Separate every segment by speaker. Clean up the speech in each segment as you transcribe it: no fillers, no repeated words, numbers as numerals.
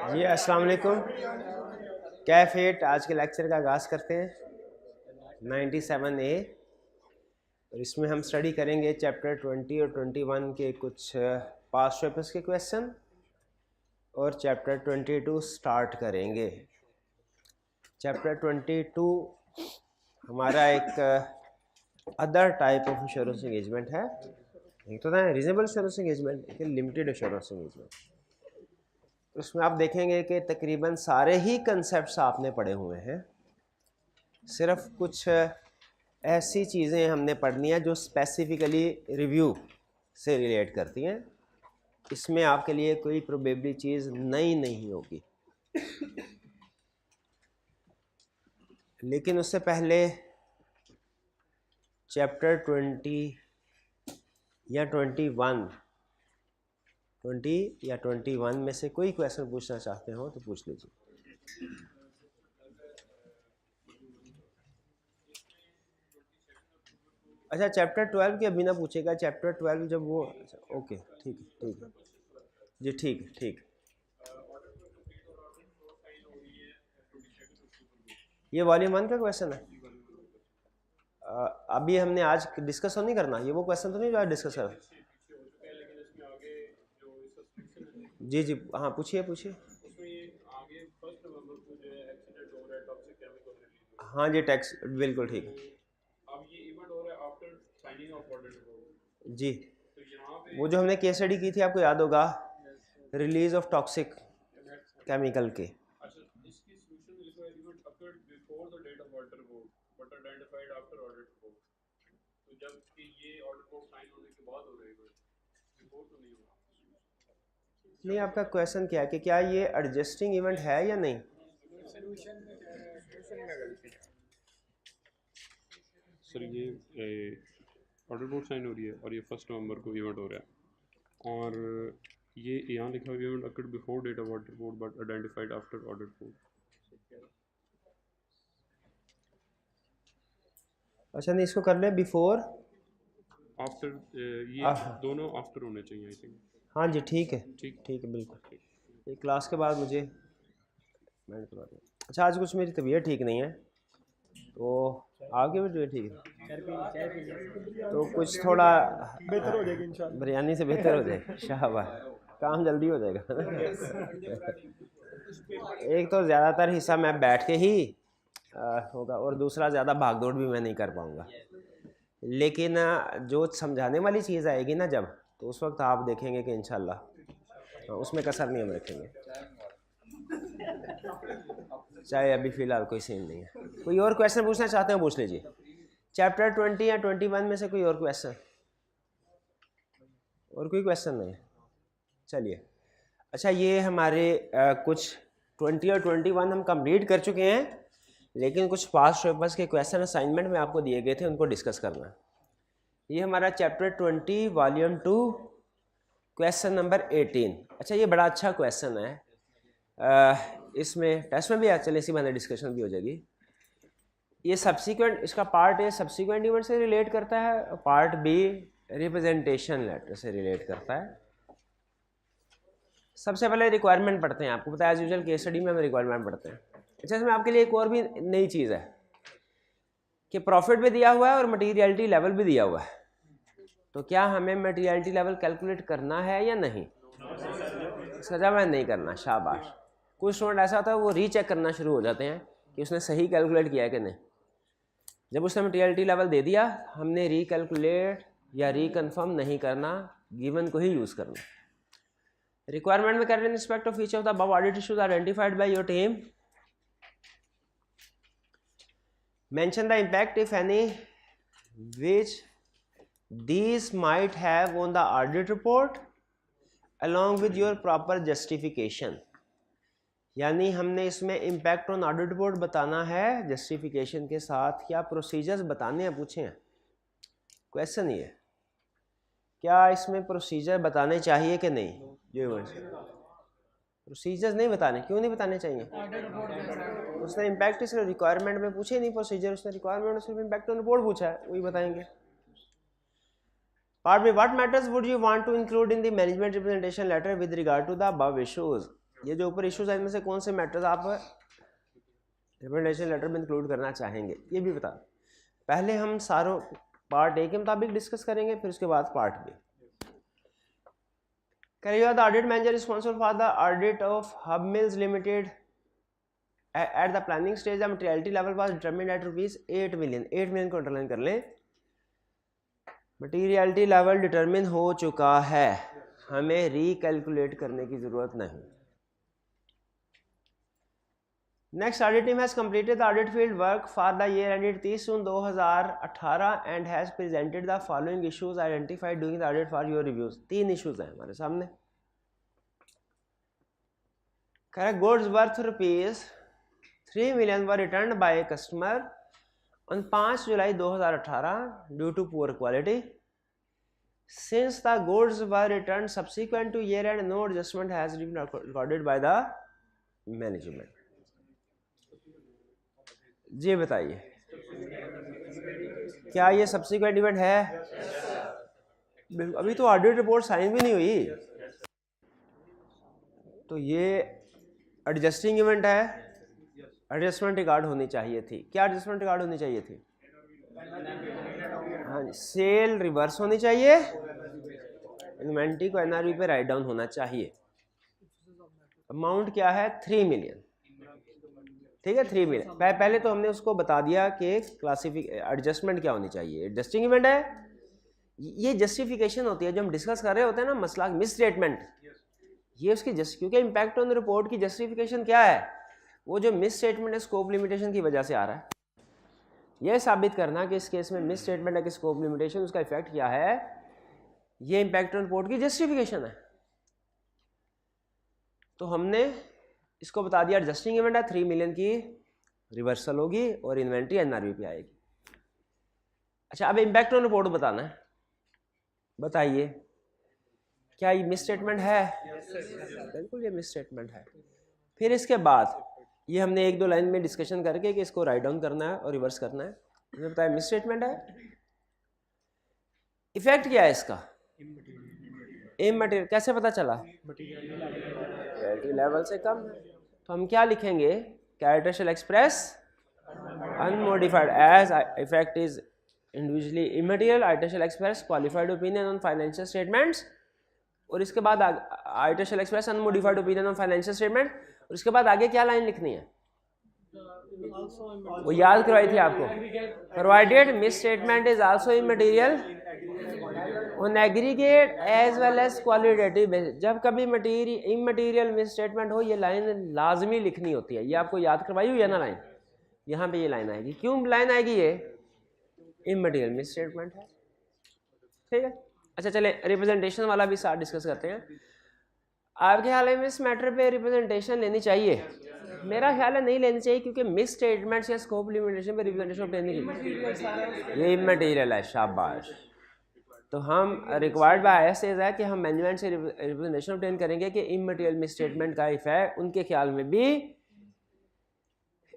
Speaker 1: जी अस्सलाम वालेकुम। कैफेट आज के लेक्चर का आगाज़ करते हैं 97A और इसमें हम स्टडी करेंगे चैप्टर 20 और 21 के कुछ पास्ट पेपर्स के क्वेश्चन और चैप्टर 22 स्टार्ट करेंगे। चैप्टर 22 हमारा एक other type of insurance engagement है। एक तो था रीजनेबल इंश्योरेंस एंगेजमेंट, एक लिमिटेड इंश्योरेंस एंगेजमेंट। उसमें आप देखेंगे कि तकरीबन सारे ही कंसेप्ट्स आपने पढ़े हुए हैं, सिर्फ कुछ ऐसी चीज़ें हमने पढ़नी है जो स्पेसिफिकली रिव्यू से रिलेट करती हैं। इसमें आपके लिए कोई प्रोबेबली चीज़ नई नहीं होगी। लेकिन उससे पहले चैप्टर 20 या 21 में से कोई क्वेश्चन पूछना चाहते हो तो पूछ लीजिए। अच्छा, चैप्टर 12 की अभी ना पूछेगा। चैप्टर 12 जब वो ओके ठीक है जी, ठीक। ये वॉल्यूम 1 का क्वेश्चन है। अभी हमने आज डिस्कस तो नहीं करना, ये वो क्वेश्चन तो नहीं जो आज डिस्कस कर। जी हाँ, पूछिए। हाँ जी, टैक्स बिल्कुल ठीक है। जी, वो जो हमने केस स्टडी की थी आपको याद होगा, रिलीज ऑफ टॉक्सिक केमिकल के। नहीं, आपका क्वेश्चन क्या है कि क्या ये एडजस्टिंग इवेंट है या नहीं?
Speaker 2: सर ये ऑर्डर बोर्ड साइन हो रही है और ये 1 नवंबर को इवेंट हो रहा है और ये यहाँ लिखा हुआ event occurred before date of order board but identified after order board.
Speaker 1: अच्छा, नहीं, इसको कर ले बिफोर
Speaker 2: आफ्टर, ये दोनों आफ्टर होने चाहिए आई थिंक।
Speaker 1: हाँ जी, ठीक है बिल्कुल। ये क्लास के बाद मुझे मैंने करवा दिया। अच्छा, आज कुछ मेरी तबीयत ठीक नहीं है तो आपकी भी तबीयत ठीक है तो कुछ थोड़ा
Speaker 3: बेहतर हो जाएगी इंशाल्लाह।
Speaker 1: बिरयानी से बेहतर हो जाएगा, शाबाश, काम जल्दी हो जाएगा। एक तो ज़्यादातर हिस्सा मैं बैठ के ही होगा और दूसरा ज़्यादा भागदौड़ भी मैं नहीं कर पाऊँगा। लेकिन जो समझाने वाली चीज़ आएगी ना जब, तो उस वक्त आप देखेंगे कि इंशाल्लाह उसमें कसर नहीं हम रखेंगे। चाहे अभी फ़िलहाल कोई सीन नहीं है। कोई और क्वेश्चन पूछना चाहते हो पूछ लीजिए। चैप्टर 20 या 21 में से कोई और क्वेश्चन? और कोई क्वेश्चन नहीं? चलिए, अच्छा, ये हमारे कुछ 20 और 21 हम कंप्लीट कर चुके हैं, लेकिन कुछ पास्ट पेपर्स के क्वेश्चन असाइनमेंट में आपको दिए गए थे, उनको डिस्कस करना है। ये हमारा चैप्टर 20 वॉल्यूम 2 क्वेश्चन नंबर 18। अच्छा, ये बड़ा अच्छा क्वेश्चन है, इसमें टेस्ट में भी चले, इसी बहाने डिस्कशन भी हो जाएगी। ये सब्सिक्वेंट, इसका पार्ट ए सब्सिक्वेंट इवेंट से रिलेट करता है, पार्ट बी रिप्रेजेंटेशन लेटर से रिलेट करता है। सबसे पहले रिक्वायरमेंट पढ़ते हैं। आपको पता है एज यूजुअल केस स्टडी में हम रिक्वायरमेंट पढ़ते हैं। अच्छा, इसमें आपके लिए एक और भी नई चीज़ है कि प्रॉफिट भी दिया हुआ है और मटीरियलिटी लेवल भी दिया हुआ है। तो क्या हमें मटीरियलिटी लेवल कैलकुलेट करना है या नहीं? इसका जवाब है नहीं करना। शाबाश। कुछ स्टूडेंट ऐसा होता है वो रीचेक करना शुरू हो जाते हैं कि उसने सही कैलकुलेट किया है कि नहीं। जब उसने मटीरियलिटी लेवल दे दिया, हमने रीकैलकुलेट या रीकन्फर्म नहीं करना, गिवन को ही यूज़ करना। रिक्वायरमेंट में कर respect of each of the above audit issues identified by your team, mention the impact if any which these might have on the audit report along with your proper justification। यानी हमने इसमें impact on audit report बताना है justification के साथ। क्या procedures बताने हैं, पूछे हैं क्वेश्चन ये, क्या इसमें प्रोसीजर बताने चाहिए कि नहीं? जो प्रोसीजर्स नहीं बताने, क्यों नहीं बताने चाहिए? उसने इम्पैक्ट इसलिए रिक्वायरमेंट में पूछे नहीं प्रोसीजर, उसने रिक्वायरमेंट में सिर्फ इम्पैक्ट ऑन रिपोर्ट पूछा है, वही बताएंगे। पार्ट में what matters would you want to include in the management representation letter with regard to the above issues. ये जो ऊपर इश्यूज है इनमें से कौन से मैटर्स आप रिकमेंडेशन लेटर में इंक्लूड करना चाहेंगे, ये भी बता। पहले हम सारों पार्ट ए के मुताबिक डिस्कस करेंगे, फिर उसके बाद part B. You are the audit manager responsible for the audit of Hub Mills Limited. At the planning stage, the materiality level was determined at rupees 8 million. 8 million को underline कर लें। Materiality level determine हो चुका है, हमें recalculate करने की जरूरत नहीं। Next, audit team has completed the audit field work for the year ended 30 June 2018 and has presented the following issues identified during the audit for your reviews. 3 issues हैं हमारे सामने। Correct, goods worth rupees 3 million were returned by a customer on 5 July 2018 due to poor quality. Since the goods were returned subsequent to year end, no adjustment has been recorded by the management. जी बताइए, क्या ये subsequent event है? अभी तो audit report sign भी नहीं हुई, तो ये एडजस्टिंग इवेंट है। एडजस्टमेंट रिकॉर्ड होनी चाहिए थी। क्या एडजस्टमेंट रिकॉर्ड होनी चाहिए थी? हाँ, सेल रिवर्स होनी चाहिए, इन्वेंट्री को एनआरवी पे राइट डाउन होना चाहिए। अमाउंट क्या है? 3 मिलियन। ठीक है, 3 मिलियन। पहले तो हमने उसको बता दिया कि एडजस्टमेंट क्या होनी चाहिए। एडजस्टिंग इवेंट है, ये जस्टिफिकेशन होती है जो हम डिस्कस कर रहे होते हैं ना, मसला मिस स्टेटमेंट, ये उसकी क्योंकि इम्पैक्ट ऑन रिपोर्ट की जस्टिफिकेशन क्या है? वो जो मिस स्टेटमेंट है स्कोप लिमिटेशन की वजह से आ रहा है। यह साबित करना कि इस केस में मिस स्टेटमेंट है कि स्कोप लिमिटेशन, उसका इफेक्ट क्या है, ये इम्पैक्ट ऑन रिपोर्ट की जस्टिफिकेशन है। तो हमने इसको बता दिया एडजस्टिंग इवेंट है, 3 मिलियन की रिवर्सल होगी और इन्वेंट्री एनआरवी पे आएगी। अच्छा, अब इम्पैक्ट ऑन रिपोर्ट बताना है। बताइए, क्या ये मिस स्टेटमेंट है? बिल्कुल ये मिस स्टेटमेंट है। फिर इसके बाद ये हमने 1-2 लाइन में डिस्कशन करके कि इसको राइट डाउन करना है और रिवर्स करना है, हमने बताया मिस स्टेटमेंट है। इफेक्ट क्या है इसका? इमटेरियल। कैसे पता चला? मटेरियलिटी लेवल से कम है। तो हम क्या लिखेंगे? Character shall express unmodified as effect is individually immaterial, either shall express qualified opinion on financial statements, और इसके बाद either shall express unmodified opinion on financial statement, और इसके बाद आगे क्या लाइन लिखनी है? वो याद करवाई थी आपको, provided misstatement is also immaterial on aggregate as well as qualitative basis. जब कभी इमटेरियल मिस स्टेटमेंट हो, ये लाइन लाजमी लिखनी होती है। ये आपको याद करवाई हुई है ना लाइन, यहाँ पे ये लाइन आएगी। क्यों लाइन आएगी? ये इमटेरियल मिस स्टेटमेंट है। ठीक है, अच्छा चले रिप्रेजेंटेशन वाला भी साथ डिस्कस करते हैं। आपके ख्याल में इस मैटर पे रिप्रेजेंटेशन लेनी चाहिए? मेरा ख्याल है नहीं लेनी चाहिए, क्योंकि मिस स्टेटमेंट्स या स्कोप लिमिटेशन पे रिप्रेजेंटेशन लेने की ये इमटेरियल है। शाबाश। तो हम रिक्वायर्ड बाय ISAs है कि हम मैनेजमेंट से रिप्रेजेंटेशन ऑब्टेन करेंगे कि इमटेरियल मिस स्टेटमेंट का इफेक्ट उनके ख्याल में भी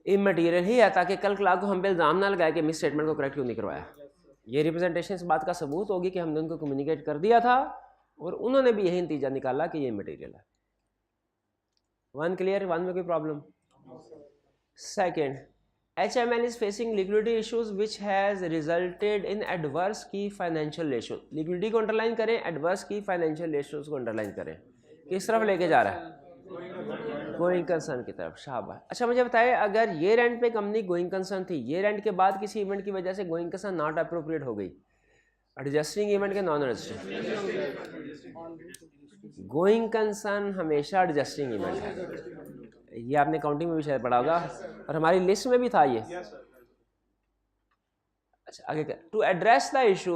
Speaker 1: इमटेरियल ही है, ताकि कल क्लास को हम पे इल्ज़ाम ना लगाए कि मिस स्टेटमेंट को करेक्ट क्यों नहीं करवाया। ये रिप्रेजेंटेशन इस बात का सबूत होगी कि हमने उनको कम्युनिकेट कर दिया था और उन्होंने भी यही नतीजा निकाला कि ये मटेरियल है। 1 क्लियर? 1 में कोई problem? Second, HML is facing liquidity issues which has resulted in adverse key financial ratios. Liquidity को अंडरलाइन करें, एडवर्स की फाइनेंशियल रेशियोज को अंडरलाइन करें। किस तरफ लेके जा रहा है? गोइंग कंसर्न की तरफ। शाबाश। अच्छा मुझे बताएं, अगर ये रेंट पे कंपनी गोइंग कंसर्न थी, ये रेंट के बाद किसी इवेंट की वजह से गोइंग कंसर्न नॉट अप्रोप्रिएट हो गई, एडजस्टिंग इवेंट के नॉन एडजस्टिंग? गोइंग कंसर्न हमेशा एडजस्टिंग इवेंट है। ये आपने काउंटिंग में भी शायद पढ़ा होगा और हमारी लिस्ट में भी था ये। अच्छा आगे to address the issue,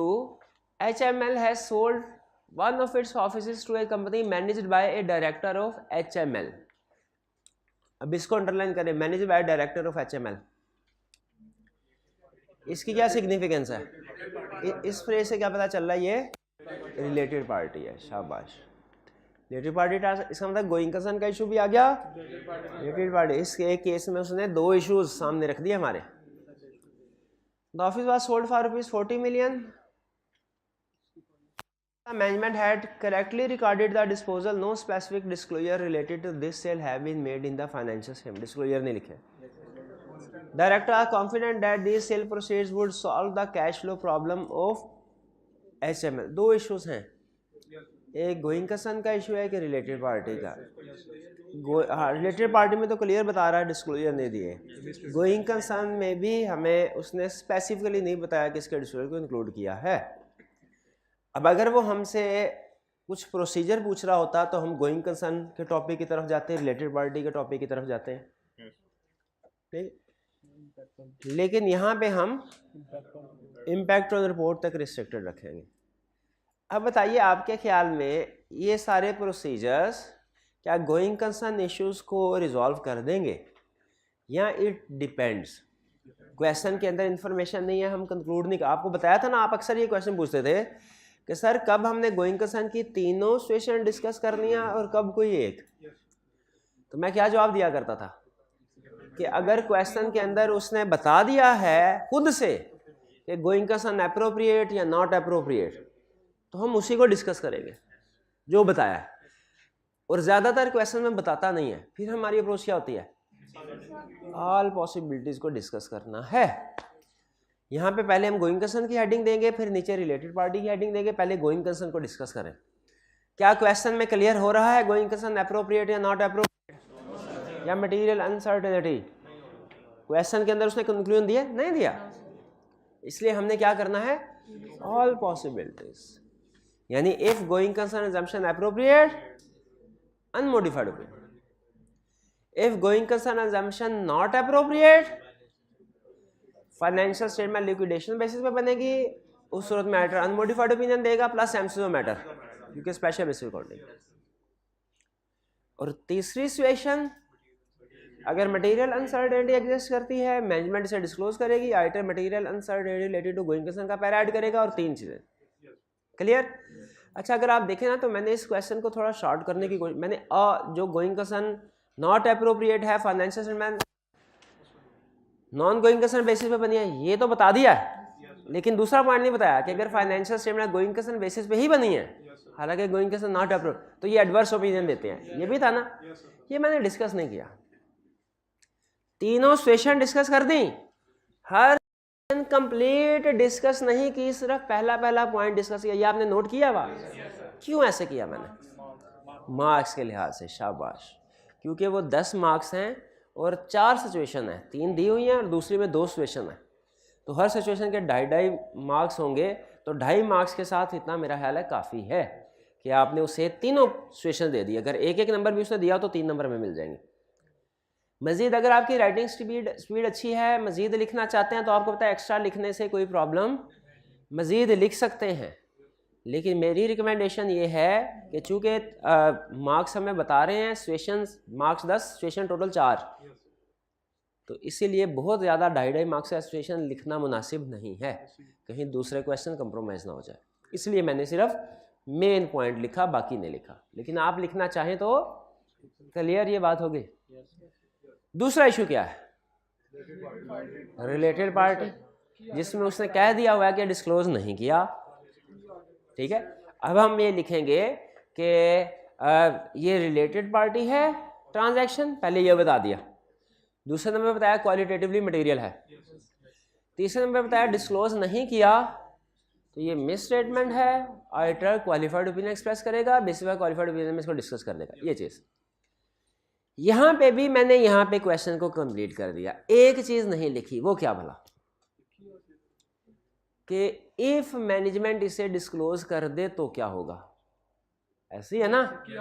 Speaker 1: HML has sold one of its offices to a company managed by a director of HML। अब इसको अंडरलाइन करें, managed by director of HML। इसकी क्या सिग्निफिकेंस है? इस फ्रेज से क्या पता चल रहा है? ये रिलेटेड पार्टी है। शाबाश। रिलेटेड पार्टी, इसका मतलब गोइंग कंसर्न का इशू भी आ गया, रिलेटेड पार्टी। इस एक केस में उसने 2 इश्यूज सामने रख दिए हमारे। The office was sold for ₹40 million, Management had correctly recorded the disposal. No specific disclosure related to this sale have been made in the financial statement. Disclosure नहीं लिखे. Director are confident that these sale proceeds would solve the cash flow problem of HML. दो issues हैं. एक going concern का issue है कि related party का. Related party में तो क्लियर बता रहा है, डिस्क्लोजर नहीं दिए. गोइंग कंसर्न में भी हमें उसने स्पेसिफिकली नहीं बताया कि इसके डिस्क्लोजर को इंक्लूड किया है. अब अगर वो हमसे कुछ प्रोसीजर पूछ रहा होता तो हम गोइंग कंसर्न के टॉपिक की तरफ जाते हैं, रिलेटेड पार्टी के टॉपिक की तरफ जाते हैं. ठीक, लेकिन यहाँ पे हम इम्पैक्ट ऑन रिपोर्ट तक रिस्ट्रिक्टेड रखेंगे. अब बताइए आपके ख्याल में ये सारे प्रोसीजर्स क्या गोइंग कंसर्न इश्यूज को रिजॉल्व कर देंगे या इट डिपेंड्स. क्वेश्चन के अंदर इंफॉर्मेशन नहीं है, हम कंक्लूड नहीं. आपको बताया था ना, आप अक्सर ये क्वेश्चन पूछते थे कि सर कब हमने गोइंग कंसर्न की तीनों सिचुएशन डिस्कस करनी है और कब कोई एक. तो मैं क्या जवाब दिया करता था कि अगर क्वेश्चन के अंदर उसने बता दिया है खुद से कि गोइंग कंसर्न अप्रोप्रिएट या नॉट अप्रोप्रिएट तो हम उसी को डिस्कस करेंगे जो बताया है. और ज़्यादातर क्वेश्चन में बताता नहीं है. फिर हमारी अप्रोच क्या होती है, ऑल पॉसिबिलिटीज़ को डिस्कस करना है. यहाँ पे पहले हम गोइंग कंसर्न की हेडिंग देंगे, फिर नीचे रिलेटेड पार्टी की हेडिंग देंगे. पहले गोइंग कंसर्न को डिस्कस करें. क्या क्वेश्चन में क्लियर हो रहा है गोइंग कंसर्न अप्रोप्रिएट या नॉट अप्रोप्रिएट या मटेरियल अनसर्टेनिटी. क्वेश्चन के अंदर उसने कंक्लूजन दिया नहीं दिया, इसलिए हमने क्या करना है, ऑल पॉसिबिलिटीज. यानी if going concern assumption appropriate unmodified opinion, if going concern assumption not appropriate financial statement liquidation basis पे बनेगी. उस सूरत में मैटर अनमोडिफाइड ओपिनियन देगा प्लस एमसीओ मैटर क्योंकि स्पेशल बेसिस रिकॉर्डिंग. और तीसरी सिचुएशन अगर मटेरियल अनसर्टेनिटी एग्जिस्ट करती है, मैनेजमेंट से डिस्क्लोज करेगी. Item material uncertainty related to going concern का पैरा ऐड करेगा और तीन चीजें. क्लियर. अच्छा, अगर आप देखें ना तो मैंने इस क्वेश्चन को थोड़ा शॉर्ट करने की कोशिश, मैंने जो गोइंग कंसर्न नॉट अप्रोप्रिएट है financial statement non going concern basis पे बनी है ये तो बता दिया है, लेकिन दूसरा पॉइंट नहीं बताया कि अगर financial statement going concern basis पे ही बनी है हालांकि गोइंग कंसर्न नॉट अप्रूव तो ये एडवर्स ओपिनियन देते हैं. ये भी था ना, ये मैंने डिस्कस नहीं किया. तीनों सिचुएशन डिस्कस कर दी, हर कंप्लीट डिस्कस नहीं की, सिर्फ पहला पॉइंट डिस्कस किया. ये आपने नोट किया हुआ. क्यों ऐसे किया मैंने, मार्क्स के लिहाज से. शाबाश. क्योंकि वो 10 मार्क्स हैं और 4 सिचुएशन है, 3 दी हुई हैं और दूसरी में 2 सिचुएशन है. तो हर सिचुएशन के 2.5 मार्क्स होंगे, तो 2.5 मार्क्स के साथ इतना मेरा ख्याल है काफ़ी है कि आपने उसे तीनों सिचुएशन दे दी. अगर एक एक नंबर भी उसने दिया तो 3 नंबर में मिल जाएंगे. मज़ीद अगर आपकी राइटिंग स्पीड अच्छी है, मज़ीद लिखना चाहते हैं तो आपको पता है एक्स्ट्रा लिखने से कोई प्रॉब्लम, मज़ीद लिख सकते हैं. लेकिन मेरी रिकमेंडेशन ये है कि चूँकि मार्क्स हमें बता रहे हैं, सिचुएशन मार्क्स 10, सिचुएशन टोटल 4, तो इसीलिए बहुत ज़्यादा 2.5 मार्क्स का सिचुएशन लिखना मुनासिब नहीं है, कहीं दूसरे क्वेश्चन कंप्रोमाइज़ ना हो जाए. इसलिए मैंने सिर्फ मेन पॉइंट लिखा, बाकी नहीं लिखा. लेकिन आप लिखना चाहें तो क्लियर ये बात होगी. दूसरा इशू क्या है, रिलेटेड पार्टी, जिसमें उसने कह दिया हुआ है कि डिस्क्लोज नहीं किया. ठीक है. अब हम ये लिखेंगे कि ये रिलेटेड पार्टी है ट्रांजैक्शन, पहले ये बता दिया. दूसरे नंबर बताया क्वालिटेटिवली मटेरियल है. तीसरे नंबर बताया डिस्क्लोज नहीं किया तो ये मिस स्टेटमेंट है. ऑडिटर क्वालिफाइड ओपिनियन एक्सप्रेस करेगा, बेसिस पर क्वालिफाइड ओपिनियन में इसको डिस्कस कर देगा. ये चीज़ यहाँ पे भी मैंने यहाँ पे क्वेश्चन को कंप्लीट कर दिया. एक चीज़ नहीं लिखी, वो क्या भला, कि इफ मैनेजमेंट इसे डिस्क्लोज कर दे तो क्या होगा. ऐसे ही है ना, की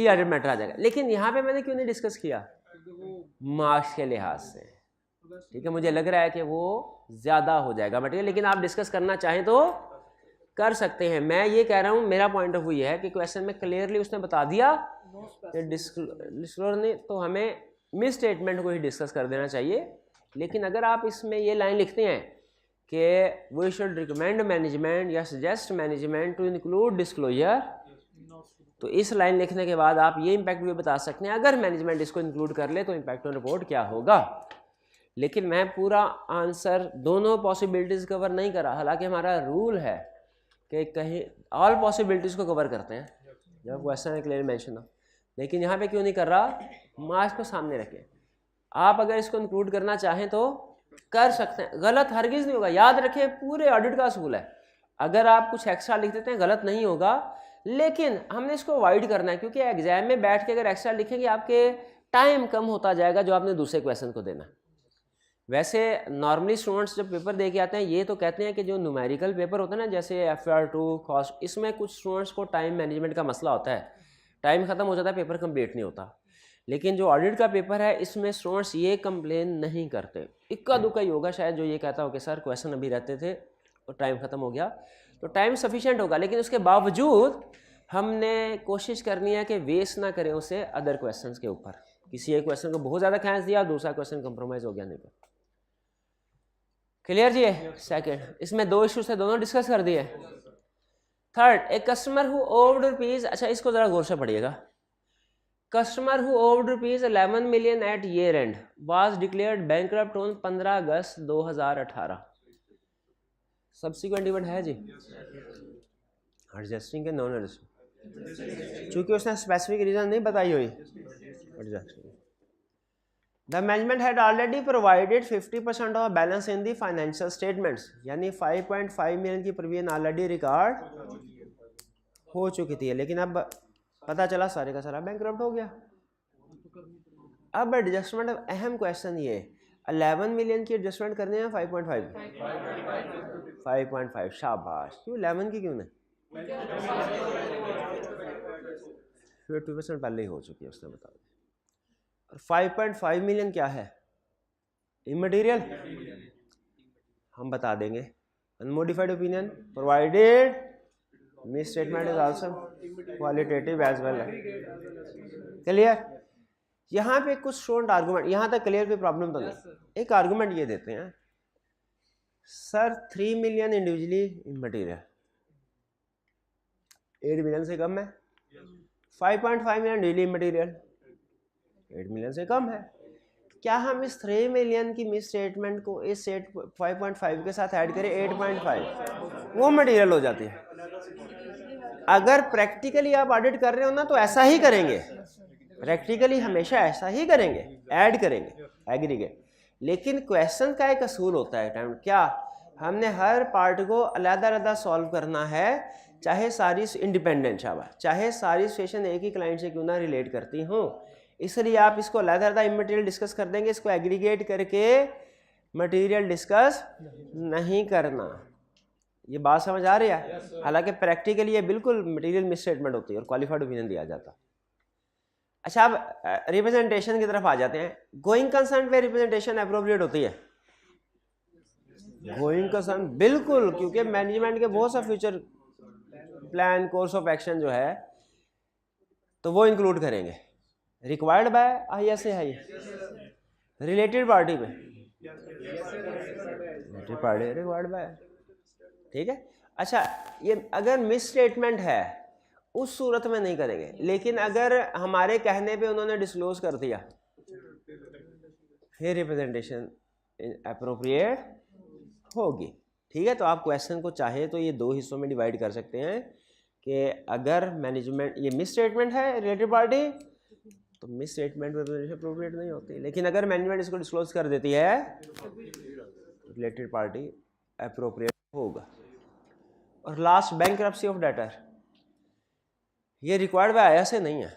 Speaker 1: ऑर्डर मैटर आ जाएगा. लेकिन यहाँ पे मैंने क्यों नहीं डिस्कस किया, मार्क्स के लिहाज से. ठीक है, मुझे लग रहा है कि वो ज़्यादा हो जाएगा मटेरियल, लेकिन आप डिस्कस करना चाहें तो कर सकते हैं. मैं ये कह रहा हूँ, मेरा पॉइंट ऑफ व्यू है कि क्वेश्चन में क्लियरली उसने बता दिया कि डिस्क्लोज नहीं, तो हमें मिस स्टेटमेंट को ही डिस्कस कर देना चाहिए. लेकिन अगर आप इसमें ये लाइन लिखते हैं कि वी शुड रिकमेंड मैनेजमेंट या suggest management to include disclosure, तो इस लाइन लिखने के बाद आप ये इम्पैक्ट भी बता सकते हैं अगर मैनेजमेंट इसको इंक्लूड कर ले तो इम्पैक्ट ऑन रिपोर्ट क्या होगा. लेकिन मैं पूरा आंसर दोनों पॉसिबिलिटीज़ कवर नहीं करा, हालांकि हमारा रूल है कि कहीं ऑल पॉसिबिलिटीज़ को कवर करते हैं जब क्वेश्चन है क्लियर मेंशन हो, लेकिन यहाँ पे क्यों नहीं कर रहा? मार्क्स को सामने रखें। आप अगर इसको इंक्लूड करना चाहें तो कर सकते हैं, गलत हरगिज़ नहीं होगा। याद रखें पूरे ऑडिट का असूल है, अगर आप कुछ एक्स्ट्रा लिख देते हैं गलत नहीं होगा, लेकिन हमने इसको अवॉइड करना है, क्योंकि एग्जाम में बैठ के अगर एक्स्ट्रा लिखेंगे आपके टाइम कम होता जाएगा जो आपने दूसरे क्वेश्चन को देना। वैसे नॉर्मली स्टूडेंट्स जब पेपर दे के आते हैं ये तो कहते हैं कि जो न्यूमेरिकल पेपर होता है ना, जैसे FR2 कॉस्ट, इसमें कुछ स्टूडेंट्स को टाइम मैनेजमेंट का मसला होता है, टाइम ख़त्म हो जाता है, पेपर कंप्लीट नहीं होता। लेकिन जो ऑडिट का पेपर है इसमें स्टूडेंट्स ये कंप्लेन नहीं करते। इक्का दुक्का ही होगा शायद जो ये कहता हो कि सर क्वेश्चन अभी रहते थे और टाइम ख़त्म हो गया, तो टाइम सफिशिएंट होगा, लेकिन उसके बावजूद हमने कोशिश करनी है कि वेस्ट ना करें उसे अदर क्वेश्चंस के ऊपर। किसी एक क्वेश्चन को बहुत ज़्यादा खींच दिया, दूसरा क्वेश्चन कंप्रोमाइज़ हो गया नहीं तो। क्लियर जी है? सेकेंड, इसमें 2 इश्यूज थे, दोनों डिस्कस कर दिए। Third, a customer who owed rupees, अच्छा इसको ज़रा गौर से पढ़िएगा। Customer who owed rupees 11 million at year end was declared bankrupt on 15 August 2018। Subsequent event है जी, एडजस्टिंग के नॉन एडजस्टिंग, चूँकि उसने स्पेसिफिक रीज़न नहीं बताई हुई। Adjusting the management had already provided 50% of balance in the financial statements, यानी 5.5 million की प्रोविजन ऑलरेडी रिकॉर्ड हो चुकी थी, लेकिन अब पता चला सारे का सारा बैंकरप्ट हो गया। अब एडजस्टमेंट, अहम क्वेश्चन ये 11 मिलियन की एडजस्टमेंट करनी है 5.5, शाबाश। क्यों 11 की क्यों नहीं? 50% पहले ही हो चुकी है उसने बता दिया। और 5.5 मिलियन क्या है? इमटेरियल, हम बता देंगे। Unmodified opinion provided misstatement is also qualitative as well. Clear? यहाँ पे कुछ स्टूडेंट आर्गूमेंट, यहाँ तक क्लियर, कोई प्रॉब्लम तो नहीं। एक आर्गूमेंट ये देते हैं sir 3 million individually immaterial, 8 million से कम है। 5.5 मिलियन डेली इमटेरियल, 8 मिलियन से कम है। क्या हम इस 3 मिलियन की मिस स्टेटमेंट को इस 5.5 के साथ ऐड करें 8.5, वो मटेरियल हो जाती है। अगर प्रैक्टिकली आप ऑडिट कर रहे हो ना तो ऐसा ही करेंगे, प्रैक्टिकली हमेशा ऐसा ही करेंगे, ऐड करेंगे एग्रीगेट। लेकिन क्वेश्चन का एक असूल होता है टाइम, क्या हमने हर पार्ट को अलग-अलग सॉल्व करना है, चाहे सारी इंडिपेंडेंट शाबाश, चाहे सारी सिचुएशन एक ही क्लाइंट से क्यों ना रिलेट करती हो। इसलिए आप इसको अलग-अलग इमटेरियल डिस्कस कर देंगे, इसको एग्रीगेट करके मटेरियल डिस्कस नहीं करना। ये बात समझ आ रही है? हालांकि प्रैक्टिकली ये बिल्कुल मटेरियल मिस स्टेटमेंट होती है और क्वालिफाइड ओपिनियन दिया जाता। अच्छा, अब रिप्रेजेंटेशन की तरफ आ जाते हैं। गोइंग कंसर्न पे रिप्रेजेंटेशन अप्रोप्रिएट होती है? गोइंग कंसर्न बिल्कुल, क्योंकि मैनेजमेंट के बहुत सा future plan, course of action जो है तो वो इंक्लूड करेंगे। Required by ISA, related party में रिलेटेड पार्टी रिक्वायर्ड बाय, ठीक है। अच्छा, ये अगर मिस स्टेटमेंट है उस सूरत में नहीं करेंगे, लेकिन अगर हमारे कहने पे उन्होंने डिस्क्लोज कर दिया फिर रिप्रेजेंटेशन अप्रोप्रिएट होगी, ठीक है। तो आप क्वेश्चन को चाहे तो ये 2 हिस्सों में डिवाइड कर सकते हैं कि अगर मैनेजमेंट ये मिस स्टेटमेंट है रिलेटेड पार्टी तो मिस स्टेटमेंट रिप्रेजेंटेशन अप्रोप्रिएट नहीं होती, लेकिन अगर मैनेजमेंट इसको डिस्क्लोज कर देती है रिलेटेड पार्टी अप्रोप्रिएट होगा। और लास्ट, बैंक्रप्सी ऑफ डेटर, ये रिक्वायर्ड बाय ISA नहीं है।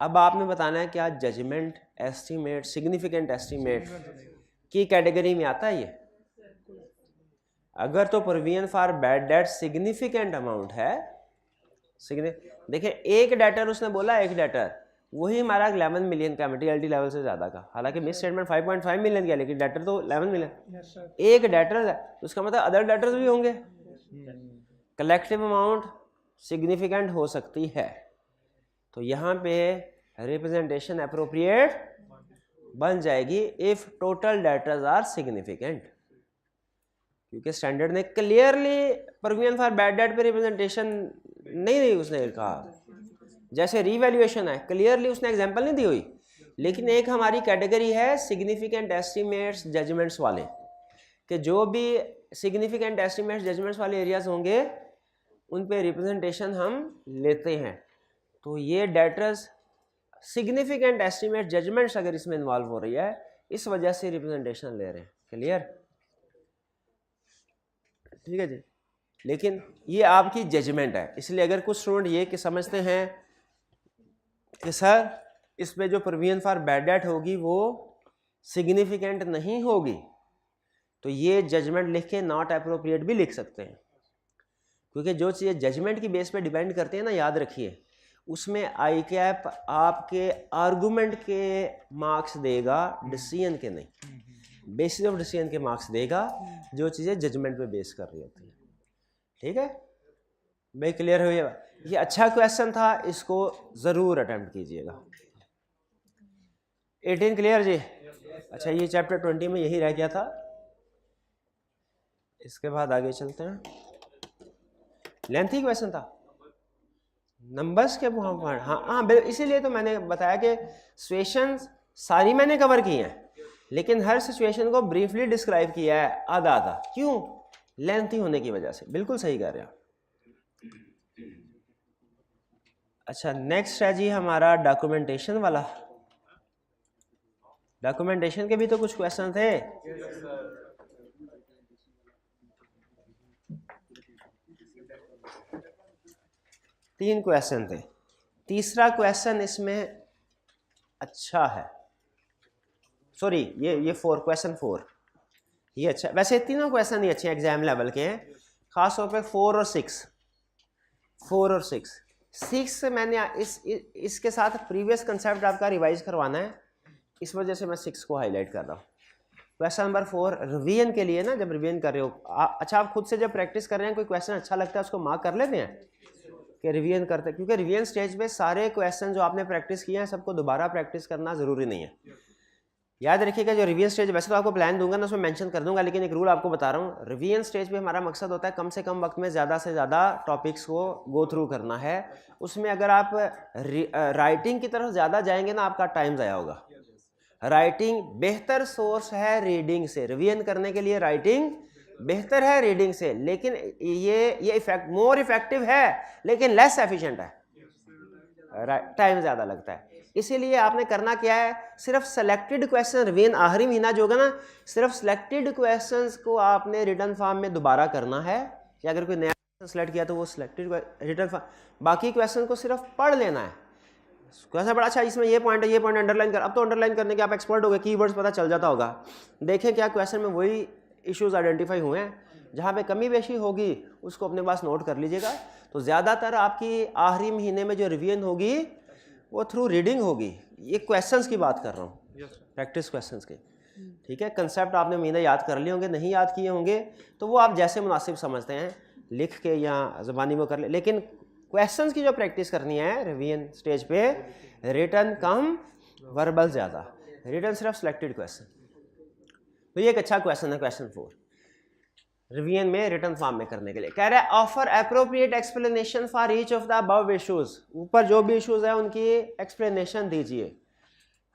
Speaker 1: अब आपने बताना है क्या जजमेंट एस्टीमेट, सिग्निफिकेंट एस्टीमेट की कैटेगरी में आता है ये। अगर तो provision for bad date significant amount है, देखिए एक डेटर उसने बोला, एक डेटर वही हमारा 11 मिलियन का मटेरियलिटी लेवल से ज़्यादा का, हालांकि मिस स्टेटमेंट 5.5 मिलियन का, लेकिन डेटर तो 11 मिलियन। एक डेटर है तो उसका मतलब अदर डेटर्स भी होंगे, कलेक्टिव अमाउंट सिग्निफिकेंट हो सकती है। तो यहाँ पे रिप्रेजेंटेशन अप्रोप्रिएट बन जाएगी if total debtors are significant, क्योंकि स्टैंडर्ड ने clearly provision for bad debt पे रिप्रेजेंटेशन नहीं उसने कहा। जैसे रीवैल्यूएशन है, क्लियरली उसने एग्जांपल नहीं दी हुई, लेकिन एक हमारी कैटेगरी है सिग्निफिकेंट एस्टीमेट्स जजमेंट्स वाले, कि जो भी सिग्निफिकेंट एस्टिमेट्स जजमेंट्स वाले एरियाज होंगे उन पे रिप्रेजेंटेशन हम लेते हैं। तो ये डेटर्स सिग्निफिकेंट एस्टिमेट जजमेंट्स अगर इसमें इन्वॉल्व हो रही है इस वजह से रिप्रेजेंटेशन ले रहे हैं। क्लियर? ठीक है जी। लेकिन ये आपकी जजमेंट है, इसलिए अगर कुछ स्टूडेंट ये कि समझते हैं कि सर इसमें जो प्रोविजन फॉर बैड डेट होगी वो सिग्निफिकेंट नहीं होगी, तो ये जजमेंट लिख के नॉट अप्रोप्रिएट भी लिख सकते हैं, क्योंकि जो चीज़ें जजमेंट की बेस पे डिपेंड करती हैं ना, याद रखिए उसमें आई कैप आपके आर्गूमेंट के मार्क्स देगा, डिसीजन के नहीं, बेसिस ऑफ डिसीजन के मार्क्स देगा जो चीज़ें जजमेंट पे बेस कर रही होती हैं। ठीक है भाई, क्लियर हो? ये अच्छा क्वेश्चन था, इसको ज़रूर अटेम्प्ट कीजिएगा। 18 क्लियर जी? अच्छा, ये चैप्टर 20 में यही रह गया था। इसके बाद आगे चलते हैं। लेंथी क्वेश्चन था, नंबर्स के वहाँ पर। हाँ, इसीलिए तो मैंने बताया कि सिचुएशंस सारी मैंने कवर की हैं, लेकिन हर सिचुएशन को ब्रीफली डिस्क्राइब किया है आधा आधा। क्यों? लेंथी होने की वजह से। बिल्कुल सही कह रहे हैं। अच्छा, नेक्स्ट है जी हमारा डॉक्यूमेंटेशन वाला। डॉक्यूमेंटेशन के भी तो कुछ क्वेश्चन थे। तीन क्वेश्चन थे। तीसरा क्वेश्चन इसमें अच्छा है, सॉरी ये क्वेश्चन 4 ये अच्छा। वैसे तीनों क्वेश्चन ही अच्छे एग्जाम लेवल के हैं, खास तौर पे 4 और 6 से मैंने इसके साथ प्रीवियस कंसेप्ट आपका रिवाइज करवाना है, इस वजह से मैं 6 को हाईलाइट कर रहा हूँ। क्वेश्चन नंबर 4 रिवीजन के लिए ना, जब रिवीजन कर रहे हो अच्छा, आप खुद से जब प्रैक्टिस कर रहे हैं कोई क्वेश्चन अच्छा लगता है उसको मार्क कर लेते हैं कि रिवीजन करते हैं, क्योंकि रिवीजन स्टेज पे सारे क्वेश्चन जो आपने प्रैक्टिस किए हैं सबको दोबारा प्रैक्टिस करना ज़रूरी नहीं है। याद रखिएगा, जो रिवीजन स्टेज, वैसे तो आपको प्लान दूंगा ना उसमें मेंशन कर दूंगा, लेकिन एक रूल आपको बता रहा हूँ, रिवीजन स्टेज पे हमारा मकसद होता है कम से कम वक्त में ज़्यादा से ज़्यादा टॉपिक्स को गो थ्रू करना है। उसमें अगर आप राइटिंग की तरफ ज़्यादा जाएंगे ना आपका टाइम ज़ाया होगा। राइटिंग बेहतर सोर्स है रीडिंग से, रिवीजन करने के लिए राइटिंग बेहतर है रीडिंग से, लेकिन ये मोर इफेक्टिव है लेकिन लेस एफिशिएंट है, टाइम ज़्यादा लगता है। इसीलिए आपने करना क्या है, सिर्फ सेलेक्टेड क्वेश्चन रिवीजन आखिरी महीना जो होगा ना, सिर्फ सेलेक्टेड क्वेश्चंस को आपने रिटन फॉर्म में दोबारा करना है, या अगर कोई नया क्वेश्चन सेलेक्ट किया तो वो सिलेक्टेड रिटन फॉर्म, बाकी क्वेश्चन को सिर्फ पढ़ लेना है। क्वेश्चन बड़ा अच्छा, इसमें ये पॉइंट है, ये पॉइंट अंडरलाइन कर, अब तो अंडरलाइन करने के आप एक्सपर्ट हो गए, कीवर्ड्स पता चल जाता होगा। देखें क्या क्वेश्चन में वही इश्यूज आइडेंटिफाई हुए हैं, जहाँ पे कमी बेशी होगी उसको अपने पास नोट कर लीजिएगा। तो ज़्यादातर आपकी आखिरी महीने में जो रिवीजन होगी वो थ्रू रीडिंग होगी। ये क्वेश्चंस की बात कर रहा हूँ, प्रैक्टिस क्वेश्चंस के। ठीक है, कंसेप्ट आपने महीने याद कर लिए होंगे, नहीं याद किए होंगे तो वो आप जैसे मुनासिब समझते हैं लिख के या ज़बानी में कर ले, लेकिन क्वेश्चंस की जो प्रैक्टिस करनी है रिवीजन स्टेज पे, रिटन कम वर्बल ज़्यादा, रिटन सिर्फ सिलेक्टेड क्वेश्चन। तो ये एक अच्छा क्वेश्चन है, क्वेश्चन 4 रिवीजन में रिटन फॉर्म में करने के लिए। कह रहा है offer appropriate explanation for each of the above issues, ऊपर जो भी इश्यूज है उनकी एक्सप्लेनेशन दीजिए।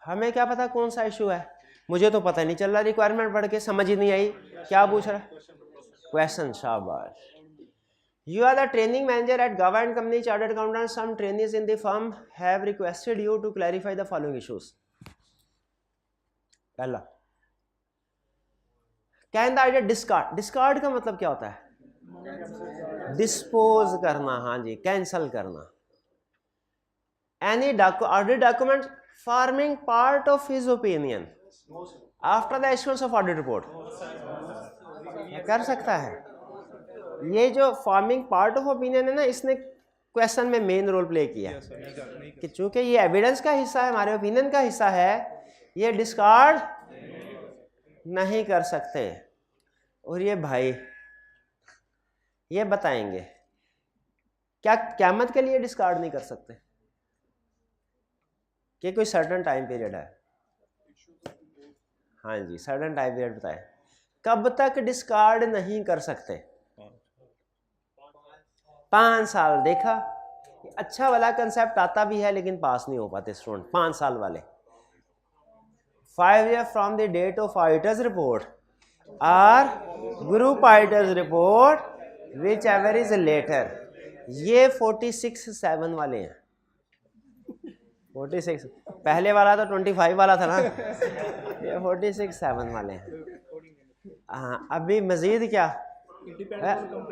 Speaker 1: हमें क्या पता कौन सा इशू है, मुझे तो पता नहीं चल रहा, रिक्वायरमेंट पढ़ के समझ ही नहीं आई क्या पूछ रहा है क्वेश्चन। शाबाश। You are the training manager at government company chartered accountant. Some trainees in the firm have requested you to clarify the following issues. पहला कहना आइडिया डिस्कार्ड। डिस्कार्ड का मतलब क्या होता है? डिस्पोज करना, हाँ जी, कैंसल करना। Any audit document forming part of his opinion after the issuance of audit report कर सकता है। ये जो फॉर्मिंग पार्ट ऑफ ओपिनियन है ना, इसने क्वेश्चन में मेन रोल प्ले किया कि चूंकि ये एविडेंस का हिस्सा है, हमारे ओपिनियन का हिस्सा है, ये डिस्कार्ड नहीं कर सकते। और ये भाई ये बताएंगे क्या क़यामत के लिए डिस्कार्ड नहीं कर सकते कि कोई सर्टेन टाइम पीरियड है? हाँ जी, सर्टेन टाइम पीरियड बताए, कब तक डिस्कार्ड नहीं कर सकते? 5 साल। देखा, अच्छा वाला कंसेप्ट आता भी है लेकिन पास नहीं हो पाते स्टूडेंट, 5 साल वाले। 5 years from the date of auditors report, और group auditors report whichever is later. ये 46(7) वाले हैं। 46 पहले वाला तो 25 वाला था ना, ये 46(7) वाले हैं। हाँ, अभी मजीद क्या,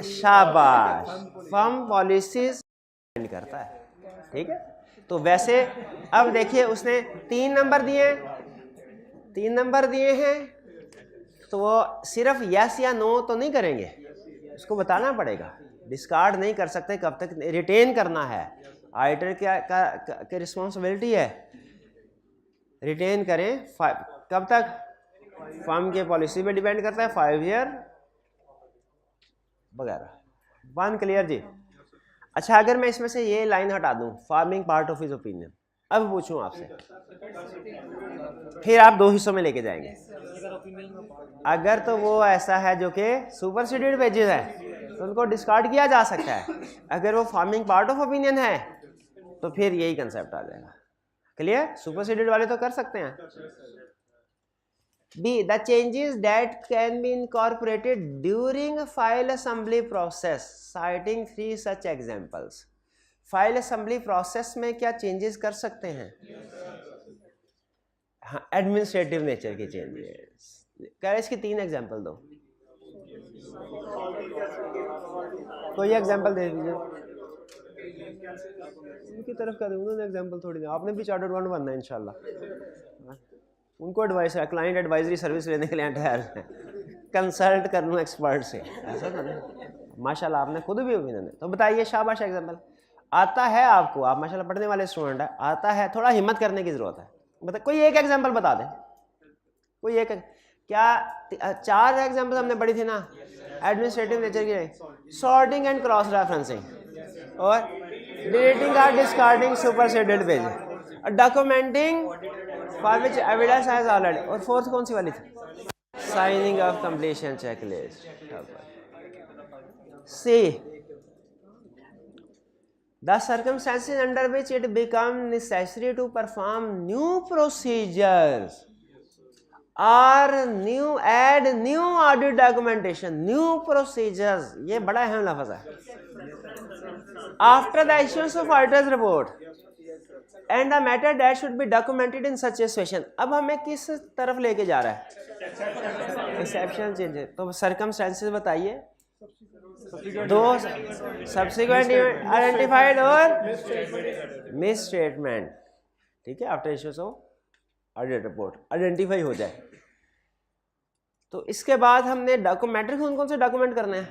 Speaker 1: शाबाश, फर्म पॉलिसीज करता है, ठीक है। तो वैसे अब देखिए उसने 3 नंबर दिए हैं, तो वो सिर्फ यस या नो तो नहीं करेंगे, उसको बताना पड़ेगा। डिस्कार्ड नहीं कर सकते, कब तक रिटेन करना है, ऑडिटर क्या रिस्पॉन्सिबिलिटी है, रिटेन करें। कब तक, फर्म के पॉलिसी पे डिपेंड करता है, 5 ईयर वगैरह। 1 क्लियर जी। अच्छा, अगर मैं इसमें से ये लाइन हटा दूं, farming part of his opinion, अब पूछूं आपसे, फिर आप 2 हिस्सों में लेके जाएंगे। अगर तो वो ऐसा है जो कि सुपरसीडेड पेजेस है तो उनको डिस्कार्ड किया जा सकता है। अगर वो फार्मिंग पार्ट ऑफ ओपिनियन है तो फिर यही कंसेप्ट आ जाएगा। क्लियर, सुपरसीडेड वाले तो कर सकते हैं। B. The changes that can be incorporated during file assembly process, citing 3 such examples. File assembly process में क्या चेंजेस कर सकते हैं? हाँ, एडमिनिस्ट्रेटिव नेचर के चेंजेस। कह रहे इसकी 3 एग्जांपल दो, कोई एग्जांपल दे दीजिए। उनकी तरफ का उन्होंने एग्जांपल थोड़ी दिया, आपने भी चार्टर्ड अकाउंटेंट बनना है इंशाल्लाह। उनको एडवाइस है, क्लाइंट एडवाइजरी सर्विस लेने के लिए तैयार है, कंसल्ट कर लूँ एक्सपर्ट से, ऐसा तो नहीं। माशाल्लाह आपने खुद भी ओपिनियन है, तो बताइए, शाबाश। एग्जांपल आता है आपको, आप माशाल्लाह पढ़ने वाले स्टूडेंट है, आता है, थोड़ा हिम्मत करने की जरूरत है। बता, कोई एक एग्जांपल बता दें, कोई एक। क्या 4 एग्जांपल हमने पढ़ी थी ना एडमिनिस्ट्रेटिव नेचर की, सॉर्टिंग एंड क्रॉस रेफरेंसिंग, और डिलीटिंग और डिस्कार्डिंग सुपरसेडेड पेज, और documenting for which evidence has already, और 4th कौन सी वाली थी, signing off completion checklist. See the circumstances under which it become necessary to perform new procedures or add new audit documentation, new procedures, ये बड़ा अहम लफ्ज़ है। after the issuance of auditor's report and the matter that should be documented in such a situation। अब हमें किस तरफ लेके जा रहा है, एक्सेप्शन चेंज। तो circumstances बताइए, 2 सब्सिक्वेंट आइडेंटिफाइड और मिस स्टेटमेंट, ठीक है, after issues of audit report identify हो जाए। तो इसके बाद हमने डॉक्यूमेंट्री कौन से डॉक्यूमेंट करने हैं,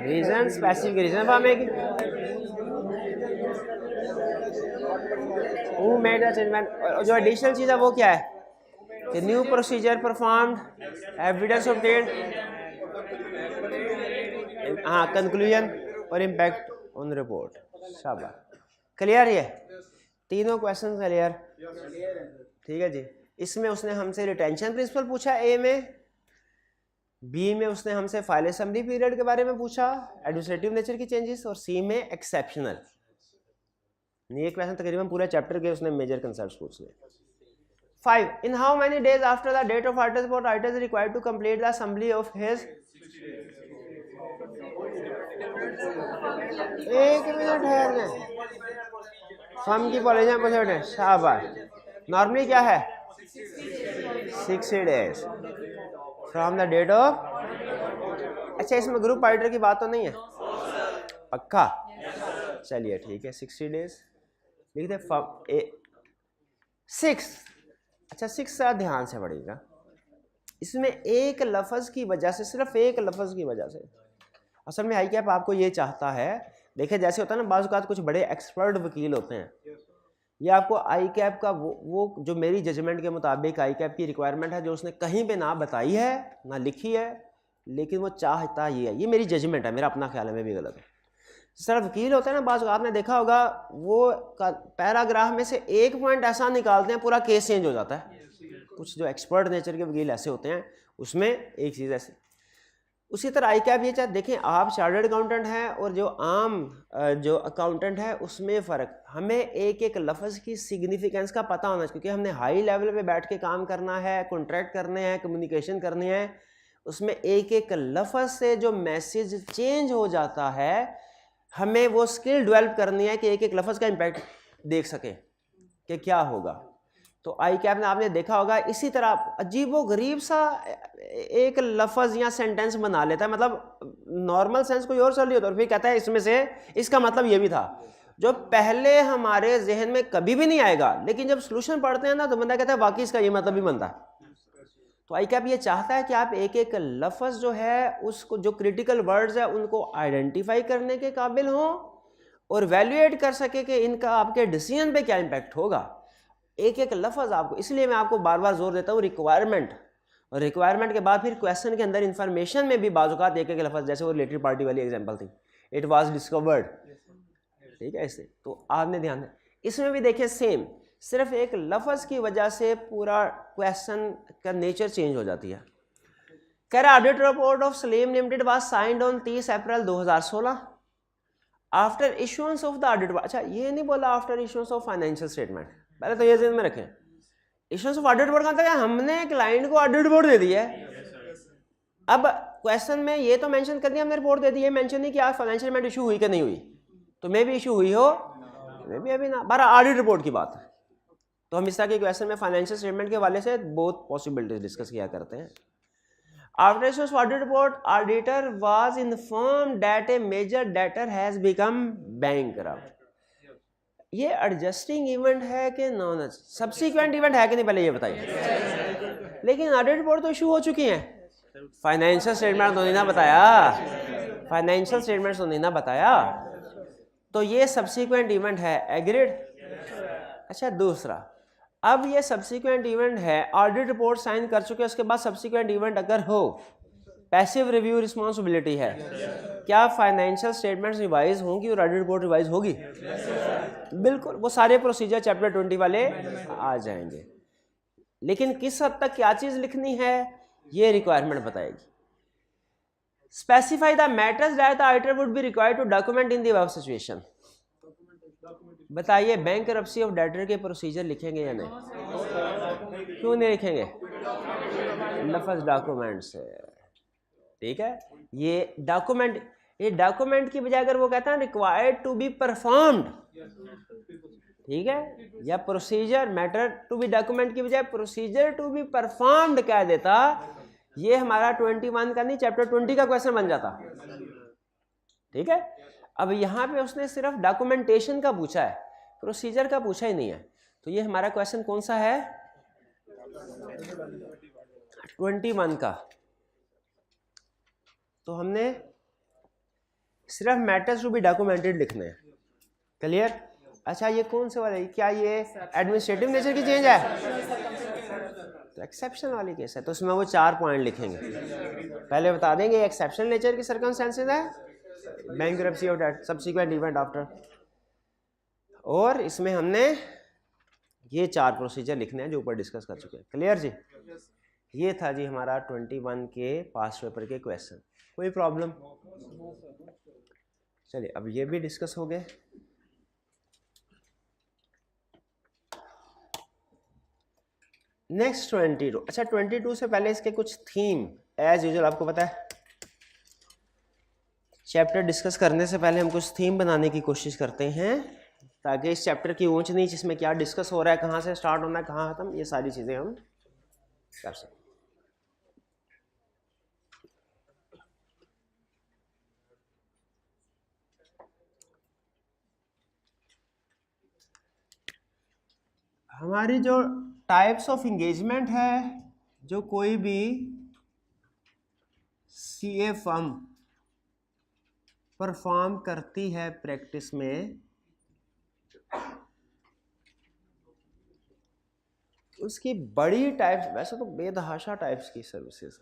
Speaker 1: reason, specific reason, who made the changement. जो एडिशनल चीज है वो क्या है, new procedure performed, evidence obtained, हाँ, कंक्लूजन और इम्पैक्ट ऑन रिपोर्ट। शाबाश, क्लियर, ये तीनों क्वेश्चन क्लियर, ठीक है जी। इसमें उसने हमसे रिटेंशन प्रिंसिपल पूछा ए में, बी में उसने हमसे फाइल असेंबली पीरियड के बारे में पूछा, एडमिनिस्ट्रेटिव नेचर की चेंजेस, और सी में एक्सेप्शनल। ये क्वेश्चन तकरीबन पूरे चैप्टर के उसने मेजर कंसेप्ट्स पूछने। 5. In how many days after the date of auditor's report auditor is required to complete the assembly of his, 1 minute है, फर्म की पॉलिसी में, शाबाश। नॉर्मली क्या है, 60 days from the date of. अच्छा, इसमें ग्रुप ऑडिटर की बात तो नहीं है, पक्का, चलिए ठीक है, 60 days लिख दे। 6, अच्छा 6 ज़रा ध्यान से पढ़िएगा, इसमें एक लफ्ज़ की वजह से, सिर्फ एक लफ्ज़ की वजह से, असल में आई कैप आपको ये चाहता है, देखिए जैसे होता है ना, बाज़ औक़ात कुछ बड़े एक्सपर्ट वकील होते हैं, ये आपको आई कैप का वो जो मेरी जजमेंट के मुताबिक आई कैप की रिक्वायरमेंट है, जो उसने कहीं पे ना बताई है ना लिखी है, लेकिन वो चाहता ये मेरी जजमेंट है, मेरा अपना ख्याल है, मैं भी गलत हूँ। सर वकील होता है ना, बाज़ आपने देखा होगा, वो पैराग्राफ में से एक पॉइंट ऐसा निकालते हैं, पूरा केस चेंज हो जाता है। कुछ जो एक्सपर्ट नेचर के वकील ऐसे होते हैं, उसमें एक चीज़ ऐसे, उसी तरह आई कैप ये चाहे देखें, आप चार्टर्ड अकाउंटेंट हैं और जो आम जो अकाउंटेंट है उसमें फ़र्क, हमें एक एक लफ्ज़ की सिग्निफिकेंस का पता होना चाहिए, क्योंकि हमने हाई लेवल पे बैठ के काम करना है, कॉन्ट्रैक्ट करने हैं, कम्युनिकेशन करनी है, उसमें एक एक लफ्ज़ से जो मैसेज चेंज हो जाता है, हमें वो स्किल डेवलप करनी है कि एक एक लफ्ज़ का इम्पैक्ट देख सकें कि क्या होगा। तो आई कैप में आपने देखा होगा इसी तरह अजीबो गरीब सा एक लफ्ज़ या सेंटेंस बना लेता है, मतलब नॉर्मल सेंस कोई और चल रही होता है और फिर कहता है इसमें से इसका मतलब ये भी था, जो पहले हमारे जहन में कभी भी नहीं आएगा, लेकिन जब सोल्यूशन पढ़ते हैं ना तो बंदा कहता है वाकई इसका ये मतलब भी बनता है। तो आई कैप ये चाहता है कि आप एक एक लफ्ज़ जो है उसको, जो क्रिटिकल वर्ड्स है उनको आइडेंटिफाई करने के काबिल हों और वैल्यूएट कर सके कि इनका आपके डिसीजन पे क्या इम्पैक्ट होगा। एक एक लफ्ज़ आपको, इसलिए मैं आपको बार बार जोर देता हूँ रिक्वायरमेंट, और रिक्वायरमेंट के बाद फिर क्वेश्चन के अंदर इंफॉर्मेशन में भी बाज़ एक एक लफ्ज़, जैसे वो रिलेटेड पार्टी वाली एग्जांपल थी, इट वाज डिस्कवर्ड, ठीक है, इससे तो आपने ध्यान दें। इसमें भी देखिए सेम, सिर्फ एक लफ्ज़ की वजह से पूरा क्वेश्चन का नेचर चेंज हो जाती है। कह रहा audit report of Salim limited was signed on 30 April 2016 after issuance of the audit. अच्छा, ये नहीं बोला after issuance of financial statement, पहले तो ये ज़हन में रखें। इशुएंस ऑफ ऑडिट रिपोर्ट कहाँ तक है, हमने क्लाइंट को ऑडिट रिपोर्ट दे दी है। अब क्वेश्चन में ये तो मेंशन कर दिया हमने रिपोर्ट दे दी है, मेंशन नहीं किया फाइनेंशियल स्टेटमेंट इशू हुई कि नहीं हुई, तो मे भी इशू हुई हो, मे भी अभी ना, बारह ऑडिट रिपोर्ट की बात है। तो हम इस तरह के क्वेश्चन में फाइनेंशियल स्टेटमेंट के हवाले से बहुत पॉसिबिलिटीज डिस्कस किया करते हैं। After issuance of audit report, auditor was informed that a major debtor has become bankrupt. ये एडजस्टिंग इवेंट है कि नॉन सब्सिक्वेंट इवेंट है कि नहीं, पहले ये बताइए। लेकिन ऑडिट रिपोर्ट तो इशू हो चुकी है, फाइनेंशियल स्टेटमेंट तो नहीं ना बताया, फाइनेंशियल स्टेटमेंट तो नहीं ना बताया, तो ये सब्सिक्वेंट इवेंट है, एग्रीड। अच्छा, दूसरा, अब ये सब्सिक्वेंट इवेंट है, ऑडिट रिपोर्ट साइन कर चुके हैं, उसके बाद सब्सिक्वेंट इवेंट अगर हो, पैसिव रिव्यू रिस्पॉन्सिबिलिटी है, क्या फाइनेंशियल स्टेटमेंट्स रिवाइज होंगी और ऑडिट रिपोर्ट रिवाइज होगी? बिल्कुल, वो सारे प्रोसीजर चैप्टर 20 वाले आ जाएंगे। लेकिन किस हद तक क्या चीज़ लिखनी है ये रिक्वायरमेंट बताएगी। Specify the matters that the auditor would be required to document in the above situation. बताइए, बैंकरप्सी ऑफ डेटर के प्रोसीजर लिखेंगे या नहीं? क्यों नहीं लिखेंगे? लफ्ज़ डॉक्यूमेंट से, ठीक है, ये डॉक्यूमेंट की बजाय अगर वो कहता है रिक्वायर्ड टू बी परफॉर्म्ड, ठीक है, या procedure matter to be document की बजाय प्रोसीजर टू बी परफॉर्म्ड कह देता, ये हमारा 21 का नहीं चैप्टर 20 का क्वेश्चन बन जाता, ठीक है। अब यहाँ पे उसने सिर्फ डॉक्यूमेंटेशन का पूछा है, प्रोसीजर का पूछा ही नहीं है, तो ये हमारा क्वेश्चन कौन सा है? 21 का। तो हमने सिर्फ मैटर्स टू बी डॉक्यूमेंटेड लिखने हैं, क्लियर। अच्छा, ये कौन से वाला है, क्या ये एडमिनिस्ट्रेटिव नेचर की चेंज है? तो एक्सेप्शन वाली केस है, तो उसमें वो 4 पॉइंट लिखेंगे। पहले बता देंगे एक्सेप्शनल नेचर की सर्कमस्टेंसेस है, bankruptcy of debt, subsequent event after, और इसमें हमने ये 4 प्रोसीजर लिखने हैं जो ऊपर डिस्कस कर चुके हैं, क्लियर जी। ये था जी हमारा 21 के पास्ट पेपर के क्वेश्चन। कोई प्रॉब्लम? चलिए, अब ये भी डिस्कस हो गए। नेक्स्ट 22। अच्छा, 22 से पहले इसके कुछ थीम एज यूजुअल आपको पता है, चैप्टर डिस्कस करने से पहले हम कुछ थीम बनाने की कोशिश करते हैं, ताकि इस चैप्टर की ऊंच नीच, इसमें क्या डिस्कस हो रहा है, कहाँ से स्टार्ट होना है, कहाँ खत्म, ये सारी चीज़ें हम कर सकते हैं। हमारी जो टाइप्स ऑफ इंगेजमेंट है, जो कोई भी सीए फर्म परफॉर्म करती है प्रैक्टिस में, उसकी बड़ी टाइप्स, वैसे तो बेतहाशा टाइप्स की सर्विसेज,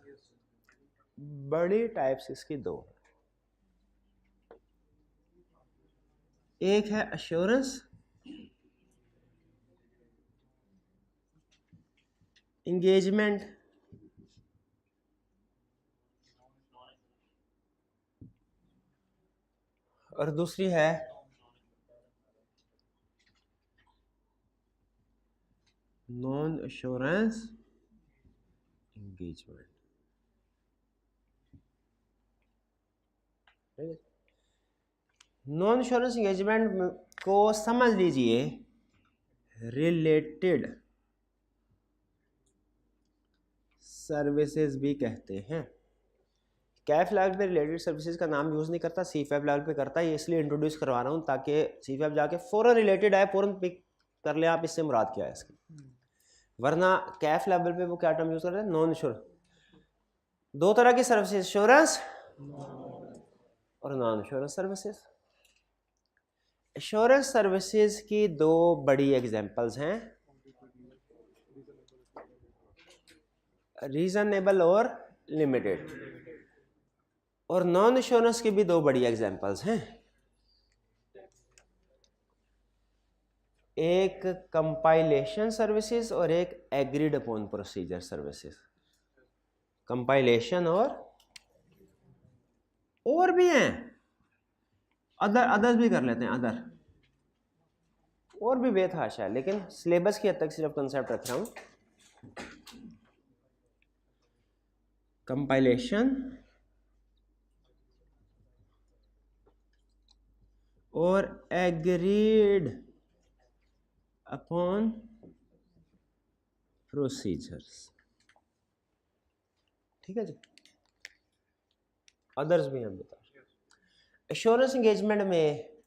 Speaker 1: बड़ी टाइप्स इसकी 2। एक है अश्योरेंस इंगेजमेंट, और दूसरी है non assurance engagement. Non assurance engagement को समझ लीजिए रिलेटेड सर्विसेज भी कहते हैं। कैफ लेवल पे रिलेटेड सर्विसेज का नाम यूज़ नहीं करता, सी फैब लेवल पे करता है। ये इसलिए इंट्रोड्यूस करवा रहा हूँ ताकि सी फैब जाके फ़ौरन रिलेटेड आए, फ़ौरन पिक कर ले आप इससे मुराद क्या है इसकी। वरना कैफ लेवल पे वो क्या टर्म यूज़ कर रहे हैं, नॉन एश्योरेंस। दो तरह की सर्विसेज, एश्योरेंस और non assurance services. Assurance services की दो बड़ी एग्जांपल्स हैं, रीजनेबल और लिमिटेड। और नॉन एश्योरेंस की भी दो बड़ी एग्जांपल्स हैं, एक कंपाइलेशन सर्विसेज और एक agreed upon procedure services. Compilation और भी हैं, अदर्स भी कर लेते हैं, अदर और भी बेतहाशा है, लेकिन सिलेबस की हद तक सिर्फ कंसेप्ट रख रहा हूं। कंपाइलेशन और एग्रीड अपॉन प्रोसीजर्स, ठीक है जी। अदर्स भी हम बता। एश्योरेंस एंगेजमेंट में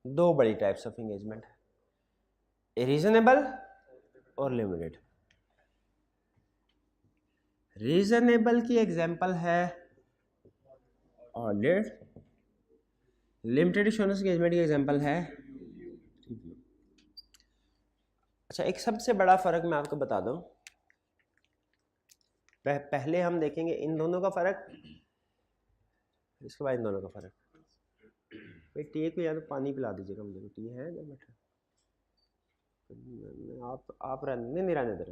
Speaker 1: दो बड़ी टाइप्स ऑफ एंगेजमेंट है, रीजनेबल और लिमिटेड। रीजनेबल की एग्जांपल है ऑडिट, लिमिटेड एश्योरेंस एंगेजमेंट की एग्जांपल है रिव्यू। अच्छा, एक सबसे बड़ा फर्क मैं आपको बता दूं, पहले हम देखेंगे इन दोनों का फर्क, इसके बाद इन दोनों का फर्क। भाई टी को या तो पानी पिला दीजिएगा मुझे, टी है जब बैठा आप नहीं रहने दे।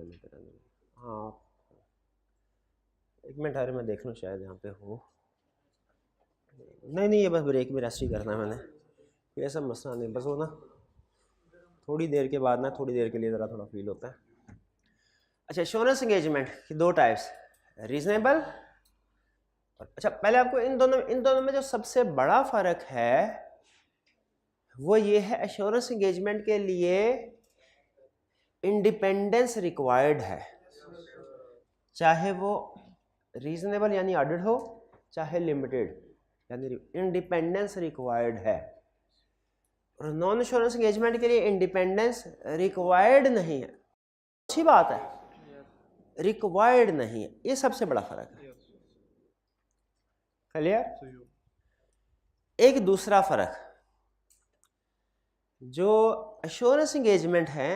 Speaker 1: हाँ एक मिनट, अरे मैं देख लूँ शायद यहाँ पे हो। नहीं ये बस ब्रेक में रेस्ट ही करना है मैंने, ये सब मसला नहीं, बस वो ना थोड़ी देर के बाद ना, थोड़ी देर के लिए ज़रा थोड़ा फील होता है। अच्छा, एश्योरेंस एंगेजमेंट की दो टाइप्स, रीजनेबल। अच्छा, पहले आपको इन दोनों में जो सबसे बड़ा फ़र्क है वो ये है, एश्योरेंस एंगेजमेंट के लिए इंडिपेंडेंस रिक्वायर्ड है, चाहे वो रीजनेबल यानी ऑडिट हो, चाहे लिमिटेड यानी इंडिपेंडेंस रिक्वायर्ड है। और नॉन एश्योरेंस एंगेजमेंट के लिए इंडिपेंडेंस रिक्वायर्ड नहीं है। अच्छी बात है, रिक्वायर्ड नहीं है, ये सबसे बड़ा फर्क है। क्लियर? एक दूसरा फर्क, जो एश्योरेंस एंगेजमेंट है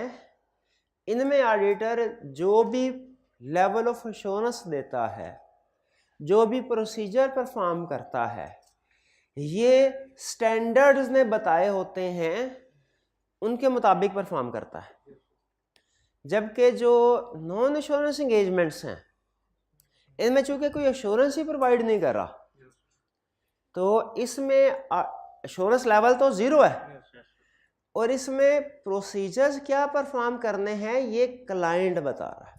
Speaker 1: इनमें ऑडिटर जो भी लेवल ऑफ एश्योरेंस देता है, जो भी प्रोसीजर परफॉर्म करता है, ये स्टैंडर्ड्स ने बताए होते हैं, उनके मुताबिक परफॉर्म करता है। जबकि जो नॉन एश्योरेंस एंगेजमेंट्स हैं इनमें चूंकि कोई एश्योरेंस ही प्रोवाइड नहीं कर रहा, तो इसमें एश्योरेंस लेवल तो ज़ीरो है, और इसमें प्रोसीजर्स क्या परफॉर्म करने हैं ये क्लाइंट बता रहा है।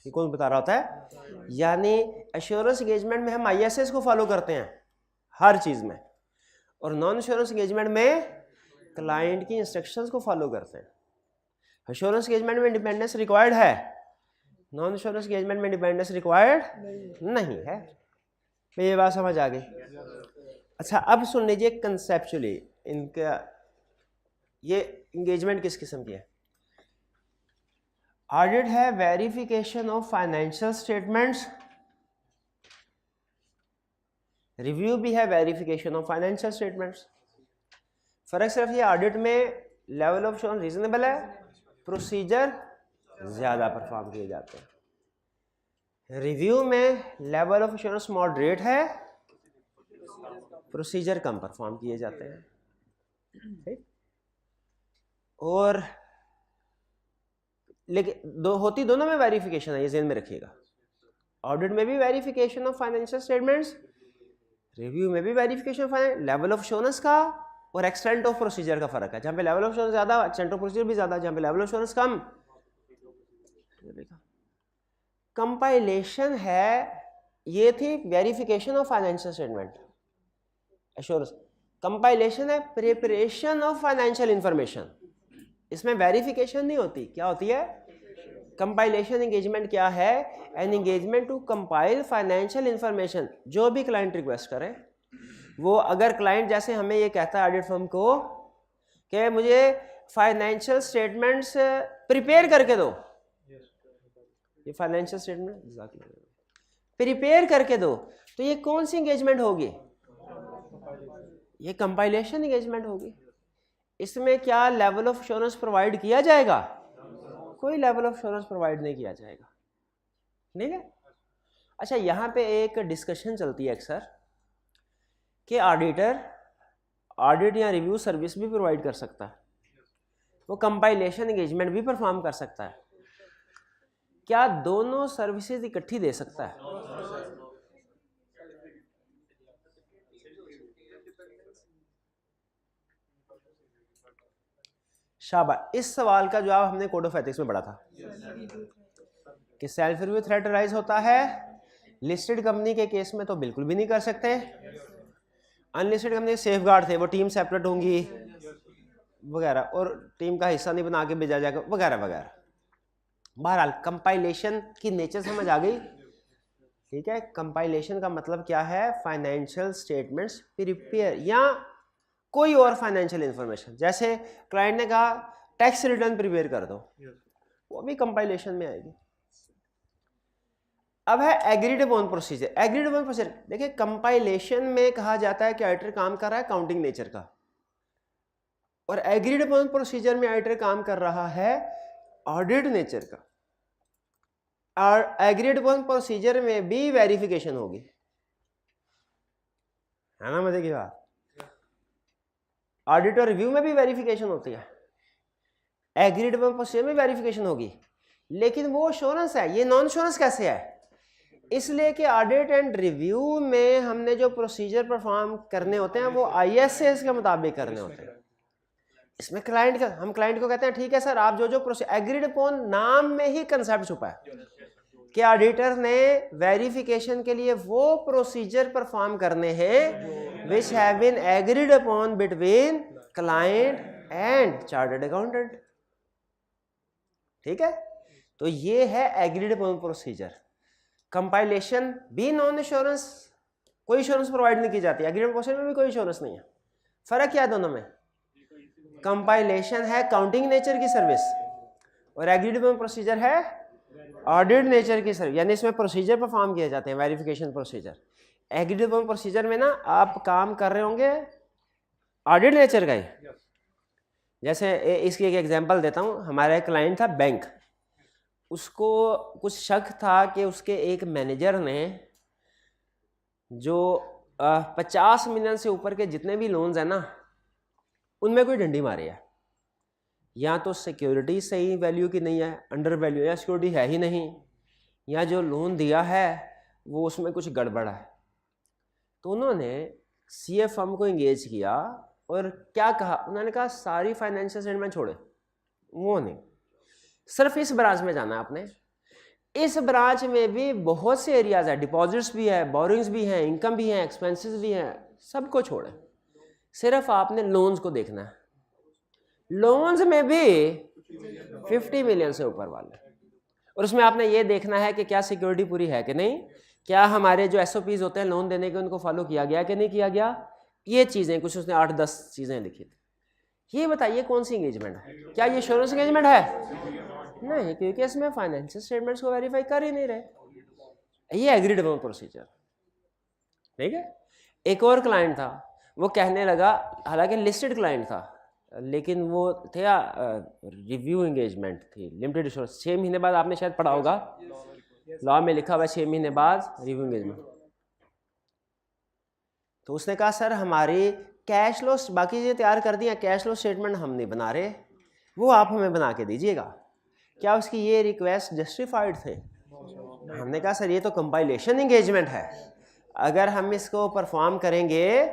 Speaker 1: ये कौन बता रहा होता है? यानी एश्योरेंस एंगेजमेंट में हम ISS को फॉलो करते हैं हर चीज़ में, और नॉन एश्योरेंस एंगेजमेंट में क्लाइंट की इंस्ट्रक्शंस को फॉलो करते हैं। एश्योरेंस एंगेजमेंट में इंडिपेंडेंस रिक्वायर्ड है, नॉन एश्योरेंस एंगेजमेंट में इंडिपेंडेंस रिक्वायर्ड नहीं है। ये बात समझ आ गई? अच्छा, अब सुन लीजिए कंसेप्चुअली इनका ये एंगेजमेंट किस किस्म की है। ऑडिट है verification of financial statements, review भी है वेरिफिकेशन ऑफ फाइनेंशियल स्टेटमेंट्स। फर्क सिर्फ ये, ऑडिट में लेवल ऑफ एश्योरेंस रीजनेबल है, प्रोसीजर ज़्यादा परफॉर्म किए जाते हैं। रिव्यू में लेवल ऑफ एश्योरेंस मॉडरेट है, प्रोसीजर कम परफॉर्म किए जाते हैं। ठीक? और लेकिन होती दोनों में वेरिफिकेशन है, ये ज़हन में रखिएगा। ऑडिट में भी verification of financial statements, review में भी वेरिफिकेशन लेवल ऑफ एश्योरेंस का और एक्सटेंट ऑफ प्रोसीजर का फर्क है। जहाँ पे लेवल ऑफ एश्योरेंस ज़्यादा, एक्सटेंट ऑफ प्रोसीजर भी ज़्यादा, जहाँ पे लेवल ऑफ एश्योरेंस कम। कंपाइलेशन है, ये थी verification of financial statement. Assurance compilation है प्रिपरेशन ऑफ फाइनेंशियल इंफॉर्मेशन, इसमें वेरिफिकेशन नहीं होती। क्या होती है? कंपाइलेशन एंगेजमेंट क्या है? An engagement to compile financial information. जो भी क्लाइंट रिक्वेस्ट करे वो, अगर क्लाइंट जैसे हमें ये कहता है ऑडिट फर्म को कि मुझे फाइनेंशियल स्टेटमेंट्स प्रिपेयर करके दो, ये फाइनेंशियल स्टेटमेंट प्रिपेयर करके दो, तो ये कौन सी एंगेजमेंट होगी? ये कंपाइलेशन एंगेजमेंट होगी। इसमें क्या लेवल ऑफ एश्योरेंस प्रोवाइड किया जाएगा? कोई लेवल ऑफ एश्योरेंस प्रोवाइड नहीं किया जाएगा। ठीक है। अच्छा, यहाँ पे एक डिस्कशन चलती है अक्सर कि ऑडिटर ऑडिट या रिव्यू सर्विस भी प्रोवाइड कर सकता है, वो कंपाइलेशन एंगेजमेंट भी परफॉर्म कर सकता है। क्या दोनों सर्विसेज इकट्ठी दे सकता है? शाबाश। इस सवाल का जवाब हमने कोड ऑफ एथिक्स में पढ़ा था कि सेल्फ रिव्यू थ्रेट राइज होता है। लिस्टेड कंपनी के केस में तो बिल्कुल भी नहीं कर सकते। अनलिस्टेड कंपनी सेफ गार्ड थे, वो टीम सेपरेट होंगी वगैरह, और टीम का हिस्सा नहीं बना के भेजा जाएगा वगैरह वगैरह। बहरहाल कंपाइलेशन की नेचर समझ आ गई। ठीक है। कंपाइलेशन का मतलब क्या है? फाइनेंशियल स्टेटमेंट्स प्रिपेयर या कोई और फाइनेंशियल इंफॉर्मेशन। जैसे क्लाइंट ने कहा टैक्स रिटर्न प्रिपेयर कर दो, वो भी कंपाइलेशन में आएगी। अब है agreed upon procedure. Agreed upon procedure देखिए, कंपाइलेशन में कहा जाता है कि ऑडिटर काम कर रहा है काउंटिंग नेचर का, और एग्रीड अपॉन प्रोसीजर में ऑडिटर काम कर रहा है ऑडिट नेचर का। और एग्रीड अपॉन प्रोसीजर में भी वेरिफिकेशन होगी, है ना मजे की बात। ऑडिट और रिव्यू में भी वेरिफिकेशन होती है, एग्रीड अपॉन प्रोसीजर में वेरिफिकेशन होगी, लेकिन वो एश्योरेंस है, ये नॉन एश्योरेंस कैसे है? इसलिए कि ऑडिट एंड रिव्यू में हमने जो प्रोसीजर परफॉर्म करने होते हैं वो ISAs के मुताबिक करने होते हैं। इसमें क्लाइंट का, हम क्लाइंट को कहते हैं ठीक है सर, आप जो प्रोसीजर एग्रीड अपॉन, नाम में ही कंसेप्ट छुपा है कि ऑडिटर ने वेरिफिकेशन के लिए वो प्रोसीजर परफॉर्म करने हैं which have been agreed upon between client and chartered accountant. ठीक है। तो ये है एग्रीड अपॉन प्रोसीजर। कंपाइलेशन भी नॉन एश्योरेंस, कोई एश्योरेंस प्रोवाइड नहीं की जाती, एग्रीड अपॉन प्रोसीजर में भी कोई एश्योरेंस नहीं है। फर्क क्या है दोनों में? कंपाइलेशन है काउंटिंग नेचर की सर्विस और एग्रीड अपॉन प्रोसीजर है ऑडिट नेचर की सर्विस, यानी इसमें प्रोसीजर परफॉर्म किए जाते हैं, verification procedure. Agreed upon procedure में ना आप काम कर रहे होंगे ऑडिट नेचर का ही। जैसे इसकी एक एग्जांपल देता हूँ। हमारा एक क्लाइंट था बैंक, उसको कुछ शक था कि उसके एक मैनेजर ने जो 50 मिलियन से ऊपर के जितने भी लोन्स हैं ना, उनमें कोई डंडी मारी है। या तो सिक्योरिटी सही वैल्यू की नहीं है, अंडर वैल्यू, या सिक्योरिटी है ही नहीं, या जो लोन दिया है वो उसमें कुछ गड़बड़ है। तो उन्होंने CA फर्म को इंगेज किया और क्या कहा, उन्होंने कहा सारी फाइनेंशियल स्टेटमेंट छोड़े, वो नहीं, सिर्फ इस ब्रांच में जाना है आपने। इस ब्रांच में भी बहुत से एरियाज है, डिपॉजिट्स भी है, बोरिंग्स भी हैं, इनकम भी है, एक्सपेंसेस भी हैं, सबको छोड़े, सिर्फ आपने लोन्स को देखना है। लोन्स में भी 50 मिलियन से ऊपर वाले, और उसमें आपने ये देखना है कि क्या सिक्योरिटी पूरी है कि नहीं, क्या हमारे जो SOPs होते हैं लोन देने के उनको फॉलो किया गया कि नहीं किया गया। ये चीज़ें कुछ उसने 8-10 चीज़ें लिखी थी। ये बताइए कौन सी एंगेजमेंट है? क्या ये एश्योरेंस एंगेजमेंट है? नहीं, क्योंकि इसमें फाइनेंशियल स्टेटमेंट्स को वेरीफाई कर ही नहीं रहे। ये एग्रीड अपॉन प्रोसीजर। ठीक है। एक और क्लाइंट था, वो कहने लगा, हालांकि लिस्टेड क्लाइंट था, लेकिन वो थे रिव्यू एंगेजमेंट थी, लिमिटेड एश्योरेंस। 6 महीने बाद, आपने शायद पढ़ा होगा लॉ में लिखा हुआ है 6 महीने बाद रिव्यू एंगेजमेंट। तो उसने कहा सर हमारी कैश फ्लो, बाकी चीज़ें तैयार कर दी हैं, कैश फ्लो स्टेटमेंट हम नहीं बना रहे, वो आप हमें बना के दीजिएगा। क्या उसकी ये रिक्वेस्ट जस्टिफाइड थे? हमने कहा सर ये तो कंपाइलेशन एंगेजमेंट है, अगर हम इसको परफॉर्म करेंगे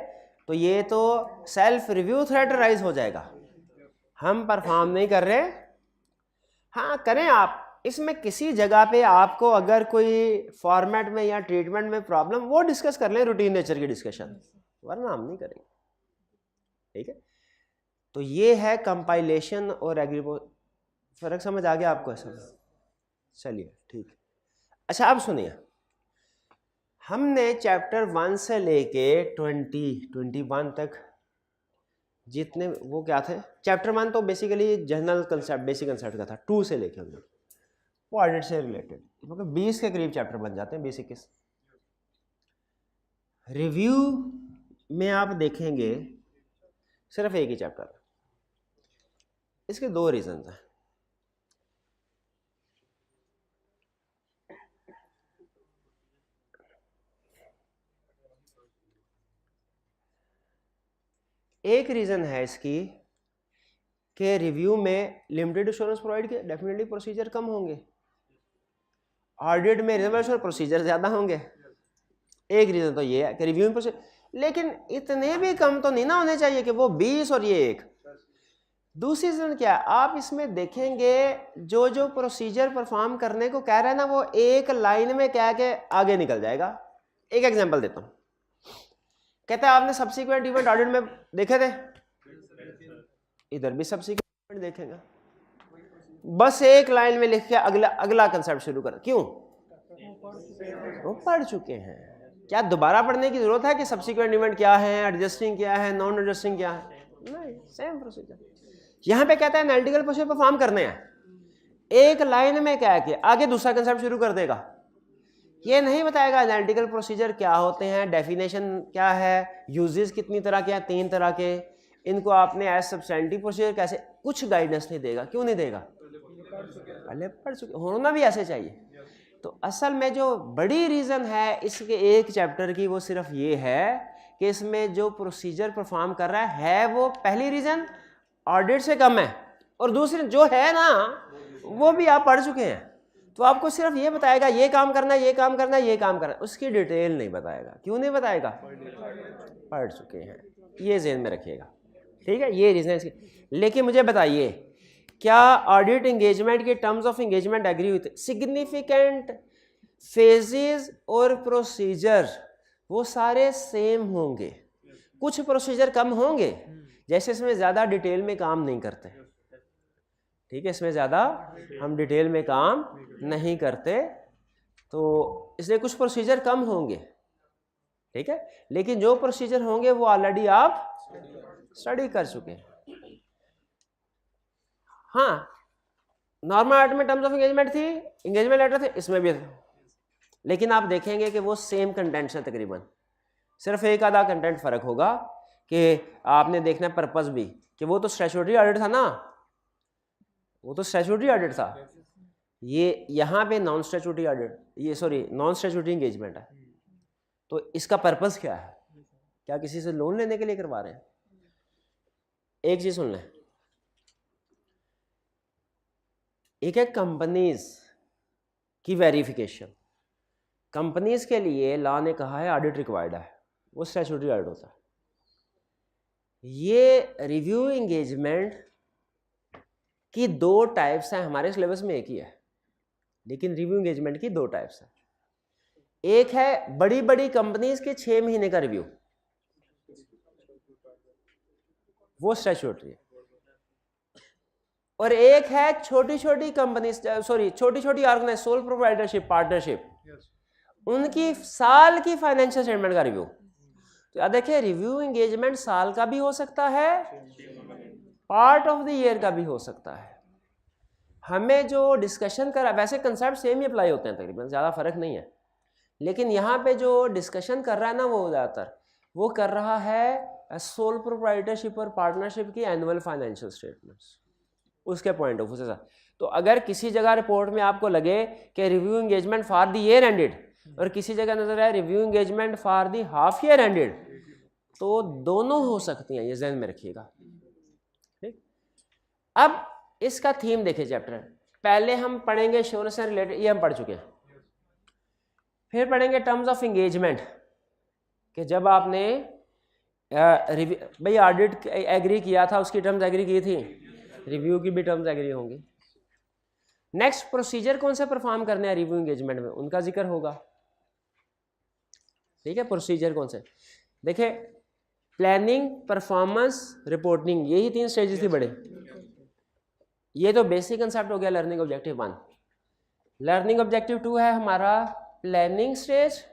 Speaker 1: तो ये तो सेल्फ रिव्यू थ्रेड राइज हो जाएगा। हम परफॉर्म नहीं कर रहे। हाँ करें आप, इसमें किसी जगह पे आपको अगर कोई फॉर्मेट में या ट्रीटमेंट में प्रॉब्लम, वो डिस्कस कर लें, रूटीन नेचर की डिस्कशन, वरना हम नहीं करेंगे। ठीक है, तो ये है कंपाइलेशन और फर्क समझ आ गया आपको ऐसा? चलिए ठीक। अच्छा अब सुनिए, हमने चैप्टर 1 से लेके 21 तक जितने वो क्या थे, चैप्टर 1 तो basically general concept, basic concept का था। 2 से लेके हमने वो ऑडिट से रिलेटेड मतलब 20 के करीब चैप्टर बन जाते हैं बेसिक। रिव्यू में आप देखेंगे सिर्फ एक ही चैप्टर, इसके 2 रीजन हैं। एक रीजन है इसकी कि रिव्यू में लिमिटेड एश्योरेंस प्रोवाइड किया, डेफिनेटली प्रोसीजर कम होंगे। ऑडिट में रिजर्व एश्योरेंस प्रोसीजर ज्यादा होंगे। एक रीजन तो ये है कि रिव्यू में लेकिन इतने भी कम तो नहीं ना होने चाहिए कि वो 20 और ये 1। दूसरी रीजन क्या है, आप इसमें देखेंगे जो जो प्रोसीजर परफॉर्म करने को कह रहा है ना, वो एक लाइन में कह के आगे निकल जाएगा। एक एग्जांपल देता हूं, कहता है आपने सब्सिक्वेंट इवेंट ऑडिट में देखे थे, इधर भी सब्सिक्वेंट देखेंगे, बस एक लाइन में लिख के अगला कंसेप्ट शुरू कर। क्यों? वो पढ़ चुके हैं। क्या दोबारा पढ़ने की जरूरत है कि सब्सिक्वेंट इवेंट क्या है, एडजस्टिंग क्या है, नॉन एडजस्टिंग क्या है? नहीं, सेम प्रोसीजर। यहां पे कहता है एनालिटिकल प्रोसीजर परफॉर्म करने हैं, एक लाइन में कह के आगे दूसरा कंसेप्ट शुरू कर देगा। ये नहीं बताएगा एनालिटिकल प्रोसीजर क्या होते हैं, डेफिनेशन क्या है, यूजेस कितनी तरह के हैं, 3 तरह के, इनको आपने एज सब्सटेंटिव प्रोसीजर कैसे, कुछ गाइडेंस नहीं देगा। क्यों नहीं देगा? पहले पढ़ चुके, होना भी ऐसे चाहिए। तो असल में जो बड़ी रीजन है इसके एक चैप्टर की, वो सिर्फ ये है कि इसमें जो प्रोसीजर परफॉर्म कर रहा है वो पहली रीजन ऑडिट से कम है, और दूसरी जो है ना वो भी आप पढ़ चुके हैं। तो आपको सिर्फ ये बताएगा ये काम करना है, ये काम करना है, ये काम करना है, उसकी डिटेल नहीं बताएगा। क्यों नहीं बताएगा? पढ़ चुके हैं। ये ज़हन में रखिएगा, ठीक है? ये रीजन है इसकी। लेकिन मुझे बताइए, क्या ऑडिट एंगेजमेंट के टर्म्स ऑफ एंगेजमेंट एग्री हुए थे? सिग्निफिकेंट फेजेस और प्रोसीजर वो सारे सेम होंगे, कुछ प्रोसीजर कम होंगे, जैसे इसमें ज़्यादा डिटेल में काम नहीं करते, ठीक है? इसमें ज़्यादा हम डिटेल में काम नहीं करते, तो इसलिए कुछ प्रोसीजर कम होंगे, ठीक है? लेकिन जो प्रोसीजर होंगे वो ऑलरेडी आप स्टडी कर चुके हैं। हाँ, नॉर्मल ऑडिट में टर्म्स ऑफ एंगेजमेंट थी, एंगेजमेंट लेटर थे, इसमें भी थे, लेकिन आप देखेंगे कि वो सेम कंटेंट है तकरीबन, सिर्फ एक आधा कंटेंट फर्क होगा कि आपने देखना पर्पस भी कि वो तो स्टैट्यूटरी ऑडिट था ना, वो तो स्टैट्यूटरी ऑडिट था, ये यहाँ पे नॉन स्टैट्यूटरी ऑडिट, ये सॉरी नॉन स्टैट्यूटरी एंगेजमेंट है। तो इसका पर्पस क्या है? क्या किसी से लोन लेने के लिए करवा रहे हैं? एक चीज सुन लें, एक है कंपनीज की वेरिफिकेशन। कंपनीज के लिए लॉ ने कहा है ऑडिट रिक्वायर्ड है, वो स्टैट्यूटरी ऑडिट होता है। ये रिव्यू एंगेजमेंट की 2 टाइप्स हैं, हमारे सिलेबस में एक ही है, लेकिन रिव्यू एंगेजमेंट की 2 टाइप्स हैं। एक है बड़ी बड़ी कंपनीज के 6 महीने का रिव्यू, वो स्टैट्यूटरी है, और एक है छोटी छोटी कंपनी, सॉरी छोटी छोटी ऑर्गेनाइज, सोल प्रोप्राइटरशिप, पार्टनरशिप, उनकी साल की फाइनेंशियल स्टेटमेंट का रिव्यू। तो याद देखिए, रिव्यू एंगेजमेंट साल का भी हो सकता है, पार्ट ऑफ द ईयर का भी हो सकता है। हमें जो डिस्कशन करा, वैसे कंसेप्ट सेम ही अप्लाई होते हैं तकरीबन, ज़्यादा फर्क नहीं है, लेकिन यहाँ पे जो डिस्कशन कर रहा है ना वो ज़्यादातर वो कर रहा है सोल प्रोप्राइटरशिप और पार्टनरशिप की एनुअल फाइनेंशियल स्टेटमेंट्स, उसके पॉइंट ऑफ व्यू से। तो अगर किसी जगह रिपोर्ट में आपको लगे कि review engagement for the year ended और किसी जगह नजर आए review engagement for the half year ended, तो दोनों हो सकती हैं, ये ध्यान में रखिएगा, ठीक? अब इसका थीम देखिए चैप्टर, पहले हम पढ़ेंगे एश्योरेंस से रिलेटेड, ये हम पढ़ चुके हैं, फिर पढ़ेंगे टर्म्स ऑफ एंगेजमेंट, कि जब आपने भाई ऑडिट एग्री किया था, उसकी टर्म्स एग्री की थी, रिव्यू की भी टर्म्स एग्री होंगी। नेक्स्ट प्रोसीजर कौन से परफॉर्म करने हैं रिव्यू एंगेजमेंट में, उनका जिक्र होगा। ठीक है, प्रोसीजर कौन से, देखिए प्लानिंग, परफॉर्मेंस, रिपोर्टिंग, यही 3 स्टेजेस थी बड़े। ये तो बेसिक कंसेप्ट हो गया लर्निंग ऑब्जेक्टिव 1। लर्निंग ऑब्जेक्टिव 2 है हमारा प्लानिंग स्टेज,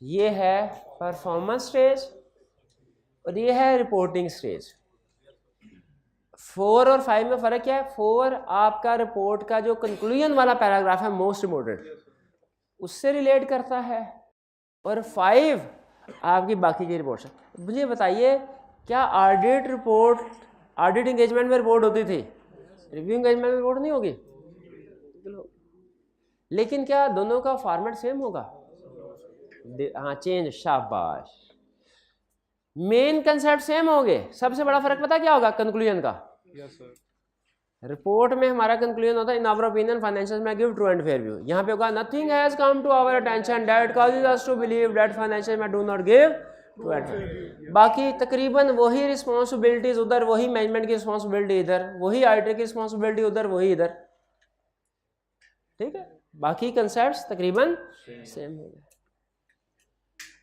Speaker 1: ये है परफॉर्मेंस स्टेज, और ये है रिपोर्टिंग स्टेज। 4 और 5 में फ़र्क क्या है? 4 आपका रिपोर्ट का जो कंक्लूजन वाला पैराग्राफ है, मोस्ट इम्पोर्टेंट, उससे रिलेट करता है, और 5 आपकी बाकी की रिपोर्ट है। मुझे बताइए, क्या ऑडिट रिपोर्ट, ऑडिट एंगेजमेंट में रिपोर्ट होती थी, रिव्यू एंगेजमेंट में रिपोर्ट नहीं होगी? लेकिन क्या दोनों का फॉर्मेट सेम होगा? हाँ, चेंज, शाबाश। मेन कंसेप्ट सेम होंगे, सबसे बड़ा फर्क पता क्या होगा? कंक्लूजन का।
Speaker 2: Yes sir.
Speaker 1: रिपोर्ट में हमारा कंक्लूजन होता है इन आवर ओपिनियन फाइनेंशियल में give true and fair view. यहाँ पे होगा nothing has come to our attention that causes us to believe that financial में do not give true and fair. बाकी तकरीबन वही रिस्पॉन्सिबिलिटीज उधर, वही मैनेजमेंट की रिस्पॉन्सिबिलिटी इधर, वही ऑडिटर की रिस्पॉन्सिबिलिटी उधर, वही इधर। ठीक है, बाकी कंसेप्ट तकरीबन सेम हो गए।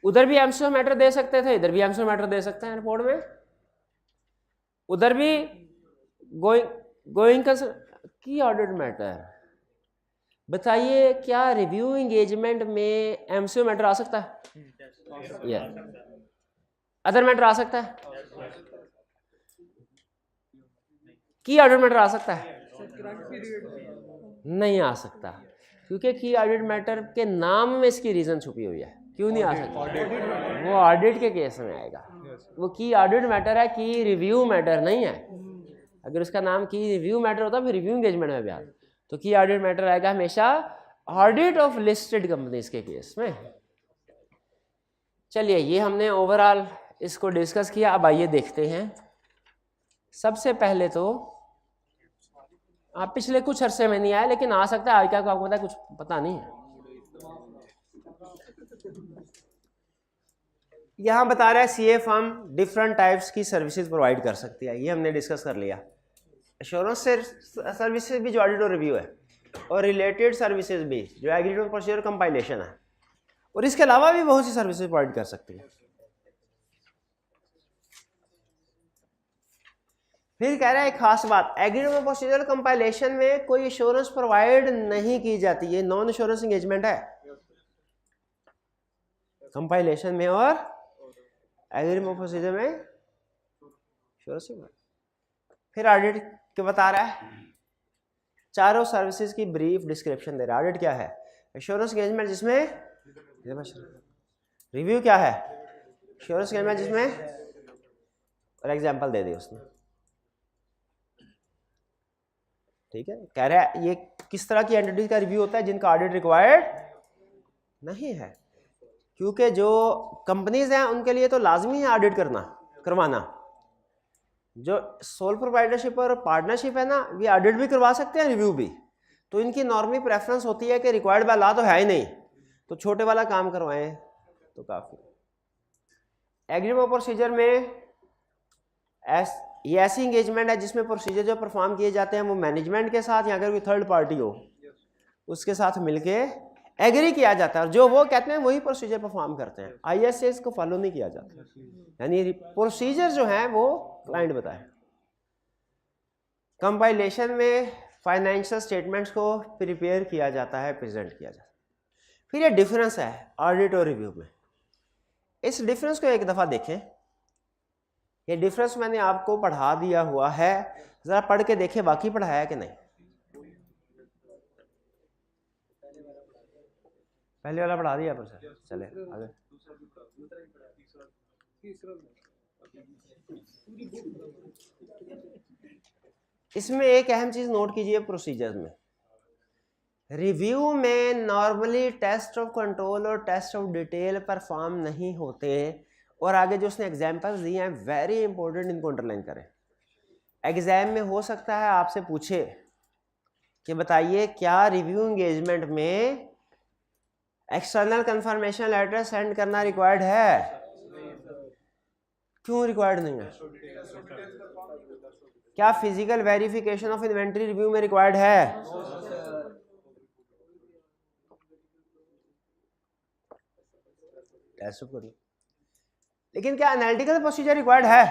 Speaker 1: उधर भी एमसीक्यू मैटर दे सकते थे, इधर भी एमसीक्यू मैटर दे सकते हैं रिपोर्ट में। उधर भी गोइंग की ऑडिट मैटर। बताइए, क्या रिव्यू एंगेजमेंट में एमसीक्यू मैटर आ सकता है? या अदर मैटर आ सकता है? की ऑडिट मैटर आ सकता है? नहीं आ सकता, क्योंकि की ऑडिट मैटर के नाम में इसकी रीजन छुपी हुई है। क्यों नहीं आ सकता? वो ऑडिट के केस में आएगा। वो की ऑडिट मैटर है, की रिव्यू मैटर नहीं है। अगर उसका नाम की रिव्यू मैटर होता फिर रिव्यू एंगेजमेंट में भी आता। तो की ऑडिट मैटर आएगा हमेशा ऑडिट ऑफ लिस्टेड कंपनीज के केस में। चलिए, ये हमने ओवरऑल इसको डिस्कस किया। अब आइए देखते हैं। सबसे पहले तो आप पिछले कुछ अरसे में नहीं आए, लेकिन आ सकता है आज क्या आपको पता है, कुछ पता नहीं है। यहाँ बता रहा है सीए फर्म डिफरेंट टाइप्स की सर्विसेज प्रोवाइड कर सकती है, ये हमने डिस्कस कर लिया। एश्योरेंस सर्विसेज भी जो ऑडिट और रिव्यू है, और रिलेटेड सर्विसेज भी जो एग्रीमेंट प्रोसीजर कंपाइलेशन है, और इसके अलावा भी बहुत सी सर्विसेज प्रोवाइड कर सकती है। फिर कह रहा है एक खास बात, एग्रीमेंट प्रोसीजर कंपाइलेशन में कोई एश्योरेंस प्रोवाइड नहीं की जाती, ये नॉन एश्योरेंस एंगेजमेंट है कंपाइलेशन में, और एग्रीमेंट प्रोसीजर में एश्योरेंस। फिर ऑडिट के बता रहा है, चारों सर्विसेज की ब्रीफ डिस्क्रिप्शन दे रहा है। ऑडिट क्या है? एश्योरेंस एंगेजमेंट जिसमें रिव्यू क्या है? एश्योरेंस एंगेजमेंट जिसमें, और एग्जांपल दे दी उसने। ठीक है, कह रहा है ये किस तरह की एंटिटी का रिव्यू होता है जिनका ऑडिट रिक्वायर्ड नहीं है, क्योंकि जो कंपनीज हैं उनके लिए तो लाजमी है ऑडिट करवाना। जो सोल प्रोप्राइटरशिप और पार्टनरशिप है ना, ये ऑडिट भी करवा सकते हैं, रिव्यू भी। तो इनकी नॉर्मली प्रेफरेंस होती है कि रिक्वायर्ड बाय लॉ तो है ही नहीं, तो छोटे वाला काम करवाएं तो काफ़ी। एग्रीमेंट प्रोसीजर में ये ऐसी इंगेजमेंट है जिसमें प्रोसीजर जो परफॉर्म किए जाते हैं वो मैनेजमेंट के साथ या अगर कोई थर्ड पार्टी हो उसके साथ मिलके एग्री किया जाता है, और जो वो कहते हैं वही प्रोसीजर परफॉर्म करते हैं। आईएसएस को फॉलो नहीं किया जाता, यानी प्रोसीजर जो है वो क्लाइंट बताए। कंपाइलेशन में फाइनेंशियल स्टेटमेंट्स को प्रिपेयर किया जाता है, प्रेजेंट किया जाता है। फिर ये डिफरेंस है ऑडिट और रिव्यू में। इस डिफरेंस को एक दफ़ा देखें। ये डिफरेंस मैंने आपको पढ़ा दिया हुआ है, ज़रा पढ़ के देखें बाकी पढ़ाया कि नहीं। पहले वाला पढ़ा दिया पर सर, चले आगे। इसमें एक अहम चीज नोट कीजिए, प्रोसीजर में रिव्यू में नॉर्मली टेस्ट ऑफ कंट्रोल और टेस्ट ऑफ डिटेल परफॉर्म नहीं होते, और आगे जो उसने एग्जांपल्स दिए हैं वेरी इंपॉर्टेंट, इनको अंडरलाइन करें। एग्जाम में हो सकता है आपसे पूछे कि बताइए क्या रिव्यू एंगेजमेंट में एक्सटर्नल कंफर्मेशन लेटर सेंड करना रिक्वायर्ड है? क्यों रिक्वायर्ड नहीं है? क्या physical verification of inventory review में रिक्वायर्ड है? लेकिन क्या एनालिटिकल प्रोसीजर रिक्वायर्ड है?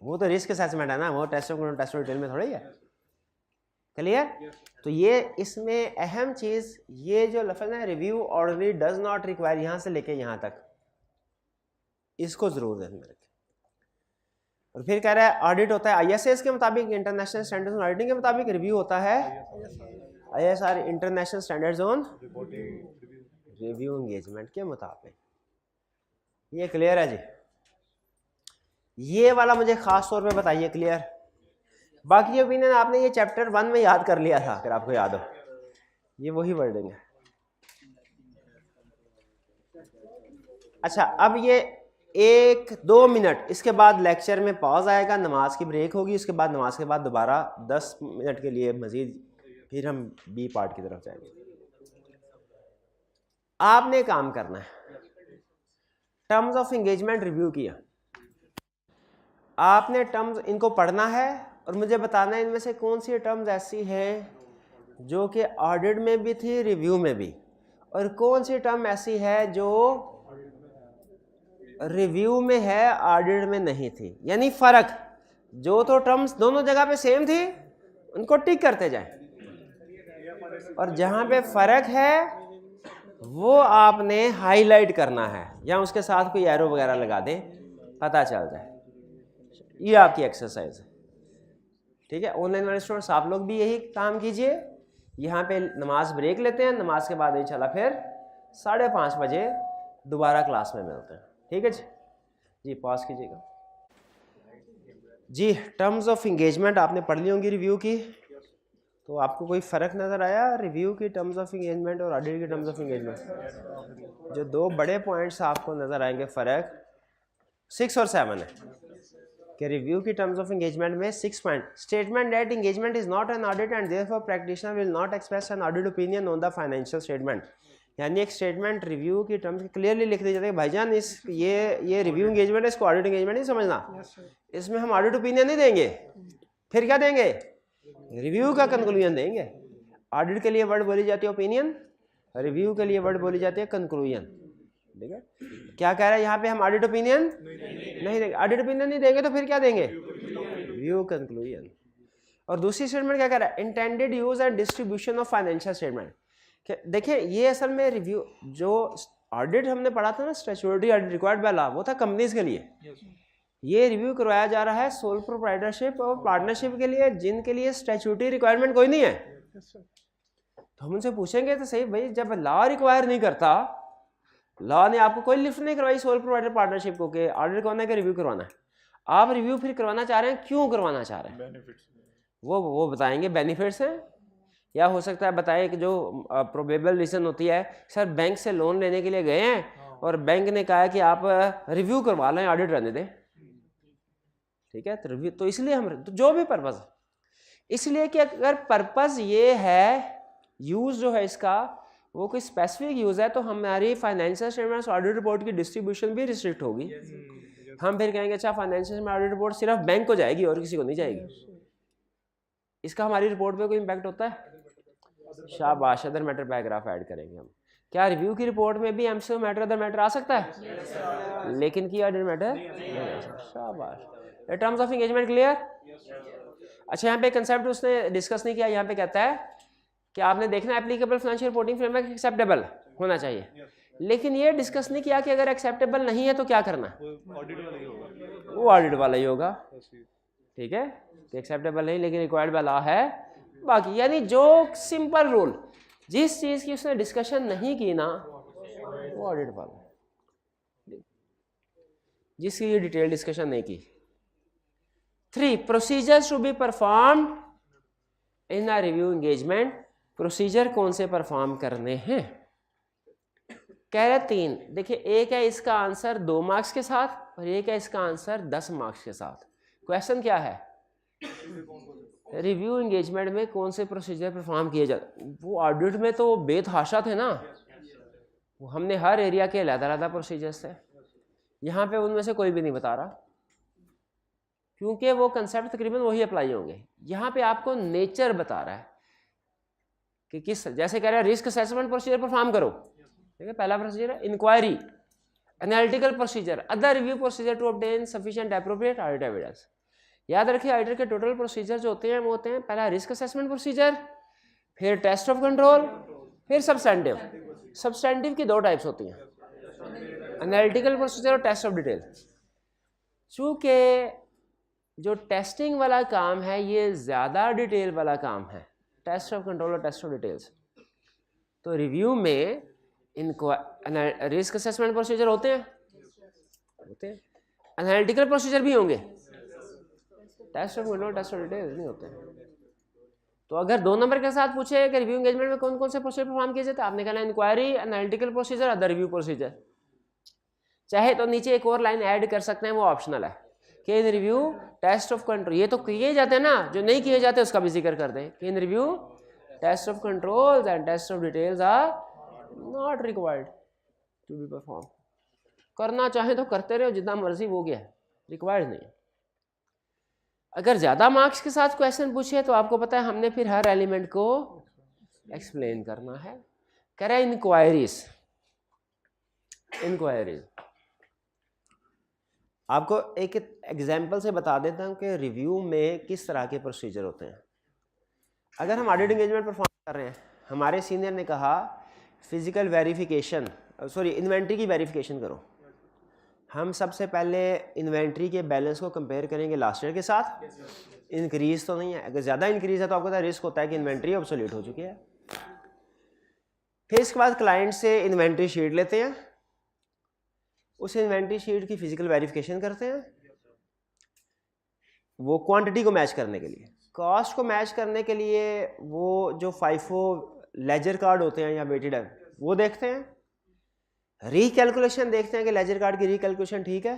Speaker 1: वो तो रिस्क असेसमेंट है ना, वो टेस्ट डिटेल में थोड़ी है। क्लियर? तो ये इसमें अहम चीज, ये जो लफ्ज़ है review orderly does not require, यहां से लेके यहां तक इसको जरूर ध्यान में रखें। और फिर कह रहा है ऑडिट होता है आईएसएस के मुताबिक, इंटरनेशनल स्टैंडर्ड्स ऑन ऑडिटिंग के मुताबिक। रिव्यू होता है ISR, international standards on review engagement के मुताबिक। ये क्लियर है जी? ये वाला मुझे खास तौर पे बताइए, क्लियर? बाकी ओपिनियन आपने ये चैप्टर 1 में याद कर लिया था, अगर आपको याद हो। ये वही वर्डिंग है। अच्छा, अब ये 1-2 मिनट, इसके बाद लेक्चर में पॉज आएगा, नमाज की ब्रेक होगी, उसके बाद नमाज के बाद दोबारा 10 मिनट के लिए मजीद फिर हम बी पार्ट की तरफ जाएंगे। आपने काम करना है, टर्म्स ऑफ एंगेजमेंट रिव्यू किया, आपने टर्म्स इनको पढ़ना है और मुझे बताना है इनमें से कौन सी टर्म्स ऐसी हैं जो कि ऑडिट में भी थी, रिव्यू में भी, और कौन सी टर्म ऐसी है जो रिव्यू में है, ऑडिट में नहीं थी। यानी फर्क, जो तो टर्म्स दोनों जगह पे सेम थी उनको टिक करते जाएं, और जहां पे फर्क है वो आपने हाईलाइट करना है, या उसके साथ कोई एरो वगैरह लगा दें, पता चल जाए। ये आपकी एक्सरसाइज है, ठीक है? ऑनलाइन वाले स्टूडेंट्स आप लोग भी यही काम कीजिए। यहाँ पे नमाज ब्रेक लेते हैं, नमाज के बाद इंशाल्लाह फिर 5:30 बजे दोबारा क्लास में मिलते हैं, ठीक है जी? जी पॉज कीजिएगा जी। टर्म्स ऑफ इंगेजमेंट आपने पढ़ ली होंगी रिव्यू की, तो आपको कोई फ़र्क नज़र आया रिव्यू की टर्म्स ऑफ इंगेजमेंट और ऑडिट की टर्म्स ऑफ इंगेजमेंट? जो 2 बड़े पॉइंट्स आपको नज़र आएंगे फ़र्क 6 और 7 है कि रिव्यू की टर्म्स ऑफ एंगेजमेंट में 6 point, statement that engagement is not an audit and therefore practitioner will not express an audit opinion on the financial statement. यानी एक स्टेटमेंट रिव्यू की टर्म्स क्लियरली लिख दी जाती है, भाईजान इस ये रिव्यू एंगेजमेंट है, इसको ऑडिट एंगेजमेंट नहीं समझना, इसमें हम ऑडिट ओपिनियन नहीं देंगे। फिर क्या देंगे? रिव्यू का कंक्लूजन देंगे। ऑडिट के लिए वर्ड बोली जाती है ओपिनियन, रिव्यू के लिए वर्ड बोली जाती है कंक्लूजन, ठीक है? क्या कह रहा है यहाँ पे? हम ऑडिट ओपिनियन नहीं देंगे। ऑडिट ओपिनियन नहीं देंगे तो फिर क्या देंगे? Review conclusion. और दूसरी स्टेटमेंट क्या कह रहा है? Intended use and distribution of financial statement. देखिए ये असल में रिव्यू, जो ऑडिट हमने पढ़ा था ना, statutory audit required by law, वो था कंपनीज के लिए। ये रिव्यू करवाया जा रहा है सोल प्रोप्राइटरशिप और पार्टनरशिप के लिए, जिनके लिए स्टैट्यूटरी रिक्वायरमेंट कोई नहीं है। तो हम उनसे पूछेंगे तो सही, भाई जब लॉ रिक्वायर नहीं करता, लॉ ने आपको कोई लिफ्ट नहीं करवाई सोल प्रोवाइडर पार्टनरशिप को कि ऑडिट करवाना है कि रिव्यू करवाना है, आप रिव्यू फिर करवाना चाह रहे हैं, क्यों करवाना चाह रहे हैं? वो बताएंगे बेनिफिट्स हैं, या हो सकता है बताए कि जो प्रोबेबल रीजन होती है, सर बैंक से लोन लेने के लिए गए हैं और बैंक ने कहा कि आप रिव्यू करवा लें, ऑडिट रहने दें, ठीक है? तो रिव्यू, तो इसलिए हम तो जो भी पर्पज़, इसलिए कि अगर पर्पज़ ये है, यूज़ जो है इसका वो कोई स्पेसिफिक यूज़ है, तो हमारी फाइनेंशियल स्टेटमेंट्स ऑडिट रिपोर्ट की डिस्ट्रीब्यूशन भी रिस्ट्रिक्ट होगी। हम फिर कहेंगे अच्छा फाइनेंशियल में ऑडिट रिपोर्ट सिर्फ बैंक को जाएगी और किसी को नहीं जाएगी, इसका हमारी रिपोर्ट पे कोई इम्पैक्ट होता है? शाबाश, अदर मैटर पैराग्राफ ऐड करेंगे हम। क्या रिव्यू की रिपोर्ट में भी एमसीक्यू मैटर अदर मैटर आ सकता है? लेकिन की ऑडिट मैटर? शाबाश। Terms of engagement clear? अच्छा, यहाँ पे कंसेप्ट उसने डिस्कस नहीं किया, यहाँ पे कहता है कि आपने देखना applicable financial reporting framework acceptable होना चाहिए, लेकिन ये डिस्कस नहीं किया कि अगर एक्सेप्टेबल नहीं है तो क्या करना है? वो ऑडिट वाला ही होगा, ठीक है? कि एक्सेप्टेबल नहीं लेकिन रिक्वायर्ड बाय लॉ है बाकी। यानी जो सिंपल रूल, जिस चीज़ की उसने डिस्कशन नहीं की ना, वो ऑडिट वाला, जिसकी डिटेल डिस्कशन नहीं की। 3 procedures to be performed in a review engagement. Procedure कौन से परफॉर्म करने हैं? कह रहे 3। देखिए, एक है इसका आंसर 2 मार्क्स के साथ और एक है इसका आंसर 10 मार्क्स के साथ। क्वेश्चन क्या है? रिव्यू एंगेजमेंट में कौन से प्रोसीजर परफॉर्म किए जाते? वो ऑडिट में तो बेतहाशा थे ना, वो हमने हर एरिया के अलग-अलग प्रोसीजर्स थे, यहाँ पे उनमें से कोई भी नहीं बता रहा, क्योंकि वो कंसेप्ट तकरीबन वही अप्लाई होंगे। यहाँ पे आपको नेचर बता रहा है कि किस, जैसे कह रहा है रिस्क असेसमेंट प्रोसीजर परफॉर्म करो, ठीक है, पहला प्रोसीजर है inquiry, analytical procedure, other review procedure to obtain sufficient appropriate audit evidence. याद रखिए ऑडिटर के टोटल प्रोसीजर जो होते हैं वो होते हैं पहला रिस्क असेसमेंट प्रोसीजर, फिर टेस्ट ऑफ कंट्रोल, फिर सब्सटेंटिव की दो टाइप्स होती हैं, एनालिटिकल प्रोसीजर और टेस्ट ऑफ डिटेल। चूँकि जो टेस्टिंग वाला काम है ये ज़्यादा डिटेल वाला काम है, टेस्ट ऑफ कंट्रोल और टेस्ट ऑफ डिटेल्स, तो रिव्यू में इनको रिस्क असेसमेंट प्रोसीजर होते हैं, एनालिटिकल प्रोसीजर भी होंगे, test of control test of details नहीं होते हैं। तो अगर 2 नंबर के साथ पूछे कि रिव्यू एंगेजमेंट में कौन कौन से प्रोसीजर परफॉर्म किए जाते हैं, आपने कहना inquiry, analytical procedure, other review procedure. चाहे तो नीचे एक और लाइन ऐड कर सकते हैं, वो ऑप्शनल है कि in review test of control, ये तो किए जाते हैं ना, जो नहीं किए जाते उसका भी जिक्र कर दें कि in review test of control and test of details are not required to be perform. करना चाहे तो करते रहो जितना मर्जी, वो गया, रिक्वायर्ड नहीं है। अगर ज़्यादा मार्क्स के साथ क्वेश्चन पूछे तो आपको पता है हमने फिर हर एलिमेंट को एक्सप्लेन करना है। कह रहे हैं इंक्वायरीज, आपको एक एग्जांपल से बता देता हूँ कि रिव्यू में किस तरह के प्रोसीजर होते हैं। अगर हम ऑडिट एंगेजमेंट परफॉर्म कर रहे हैं, हमारे सीनियर ने कहा फिजिकल वेरिफिकेशन, सॉरी इन्वेंट्री की वेरिफिकेशन करो। हम सबसे पहले इन्वेंट्री के बैलेंस को कंपेयर करेंगे लास्ट ईयर के साथ, इंक्रीज तो नहीं है, अगर ज़्यादा इंक्रीज है तो आपको पता है रिस्क होता है कि इन्वेंट्री ऑब्सोलीट हो चुकी है। फिर इसके बाद क्लाइंट से इन्वेंट्री शीट लेते हैं, उस इन्वेंट्री शीट की फिजिकल वेरिफिकेशन करते हैं, वो क्वांटिटी को मैच करने के लिए, कॉस्ट को मैच करने के लिए वो जो FIFO लेजर कार्ड होते हैं या वेटेड है वो देखते हैं, रिकैलकुलेशन देखते हैं कि लेजर कार्ड की रिकैलकुलेशन ठीक है,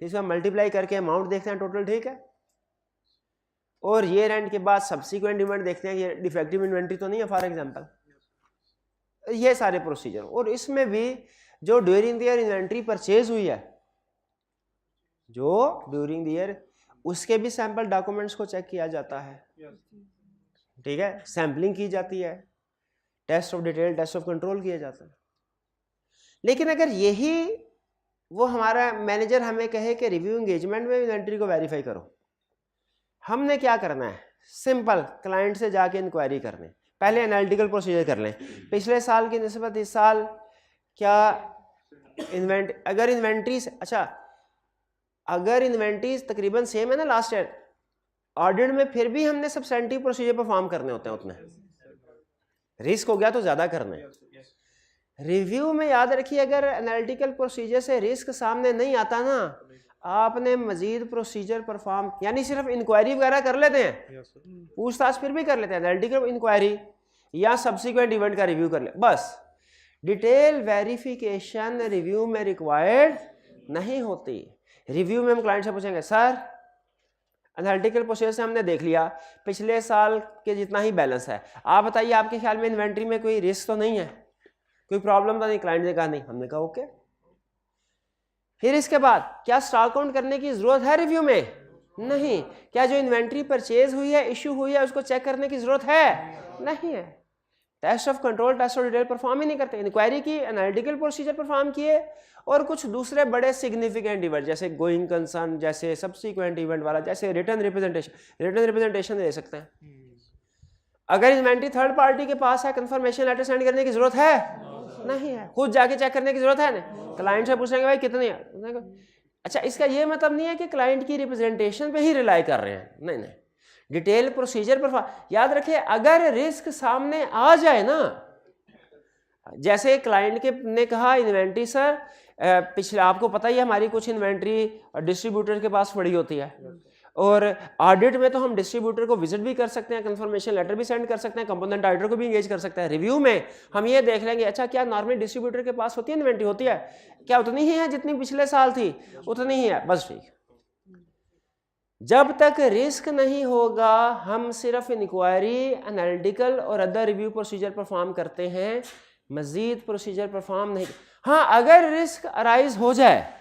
Speaker 1: फिर इसका मल्टीप्लाई करके अमाउंट देखते हैं टोटल ठीक है, और ईयर एंड के बाद सब्सिक्वेंट इवेंट देखते हैं कि डिफेक्टिव इन्वेंट्री तो नहीं है फॉर एग्जांपल। ये सारे प्रोसीजर, और इसमें भी जो during the year inventory purchase हुई है, जो ड्यूरिंग द ईयर, उसके भी सैंपल डॉक्यूमेंट्स को चेक किया जाता है, ठीक है, सैम्पलिंग की जाती है, test of detail test of control किया जाता है। लेकिन अगर यही वो हमारा मैनेजर हमें कहे कि रिव्यू एंगेजमेंट में इन्वेंट्री को वेरीफाई करो, हमने क्या करना है, सिंपल क्लाइंट से जाके इंक्वायरी करने, पहले एनालिटिकल प्रोसीजर कर लें, पिछले साल की निस्बत इस साल क्या अगर इन्वेंट्री, अच्छा अगर इन्वेंट्री तकरीबन सेम है ना लास्ट ईयर, ऑडिट में फिर भी हमने सब्सटेंटिव प्रोसीजर परफॉर्म करने होते हैं, उतने रिस्क हो गया तो ज़्यादा करना है। रिव्यू में याद रखिए अगर एनालिटिकल प्रोसीजर से रिस्क सामने नहीं आता ना, आपने मजीद प्रोसीजर परफॉर्म, यानी सिर्फ इंक्वायरी वगैरह कर लेते हैं, पूछताछ फिर भी कर लेते हैं, एनालिटिकल इंक्वायरी या सब्सिक्वेंट इवेंट का रिव्यू कर ले, बस डिटेल वेरिफिकेशन रिव्यू में रिक्वायर्ड नहीं होती। रिव्यू में हम क्लाइंट से पूछेंगे सर एनालिटिकल प्रोसीजर से हमने देख लिया पिछले साल के जितना ही बैलेंस है, आप बताइए आपके ख्याल में इन्वेंट्री में कोई रिस्क तो नहीं है, कोई प्रॉब्लम तो नहीं? क्लाइंट ने कहा नहीं, हमने कहा ओके। फिर इसके बाद क्या स्टॉक आउट करने की जरूरत है रिव्यू में? नहीं। क्या जो इन्वेंट्री परचेज हुई है, इश्यू हुई है, उसको चेक करने की जरूरत है? नहीं है। Test of control test of detail perform ही नहीं करते, इंक्वायरी की, एनालिटिकल प्रोसीजर परफॉर्म किए, और कुछ दूसरे बड़े सिग्निफिकेंट इवेंट जैसे गोइंग कंसर्न, जैसे सब्सिक्वेंट इवेंट वाला, जैसे रिटर्न रिप्रेजेंटेशन दे सकते हैं। अगर इन्वेंट्री थर्ड पार्टी के पास है, कंफर्मेशन लेटर सेंड करने की जरूरत है? नहीं है। खुद जाके चेक करने की जरूरत है? नहीं। क्लाइंट से पूछेंगे भाई कितनी है। अच्छा, इसका ये मतलब नहीं है कि क्लाइंट की रिप्रेजेंटेशन पे ही रिलाई कर रहे हैं, नहीं नहीं, डिटेल प्रोसीजर पर याद रखिए। अगर रिस्क सामने आ जाए ना, जैसे क्लाइंट के ने कहा इन्वेंट्री सर पिछले, आपको पता ही है हमारी कुछ इन्वेंट्री डिस्ट्रीब्यूटर के पास पड़ी होती है, और ऑडिट में तो हम डिस्ट्रीब्यूटर को विजिट भी कर सकते हैं, कंफर्मेशन लेटर भी सेंड कर सकते हैं, कंपोनेंट ऑडिटर को भी एंगेज कर सकते हैं। रिव्यू में हम ये देख लेंगे, अच्छा क्या नॉर्मल डिस्ट्रीब्यूटर के पास होती है इन्वेंट्री? होती है। क्या उतनी ही है जितनी पिछले साल थी? उतनी ही है, बस ठीक। जब तक रिस्क नहीं होगा हम सिर्फ इंक्वायरी, एनालिटिकल और अदर रिव्यू प्रोसीजर परफॉर्म करते हैं, मजीद प्रोसीजर परफॉर्म नहीं। हाँ, अगर रिस्क अराइज हो जाए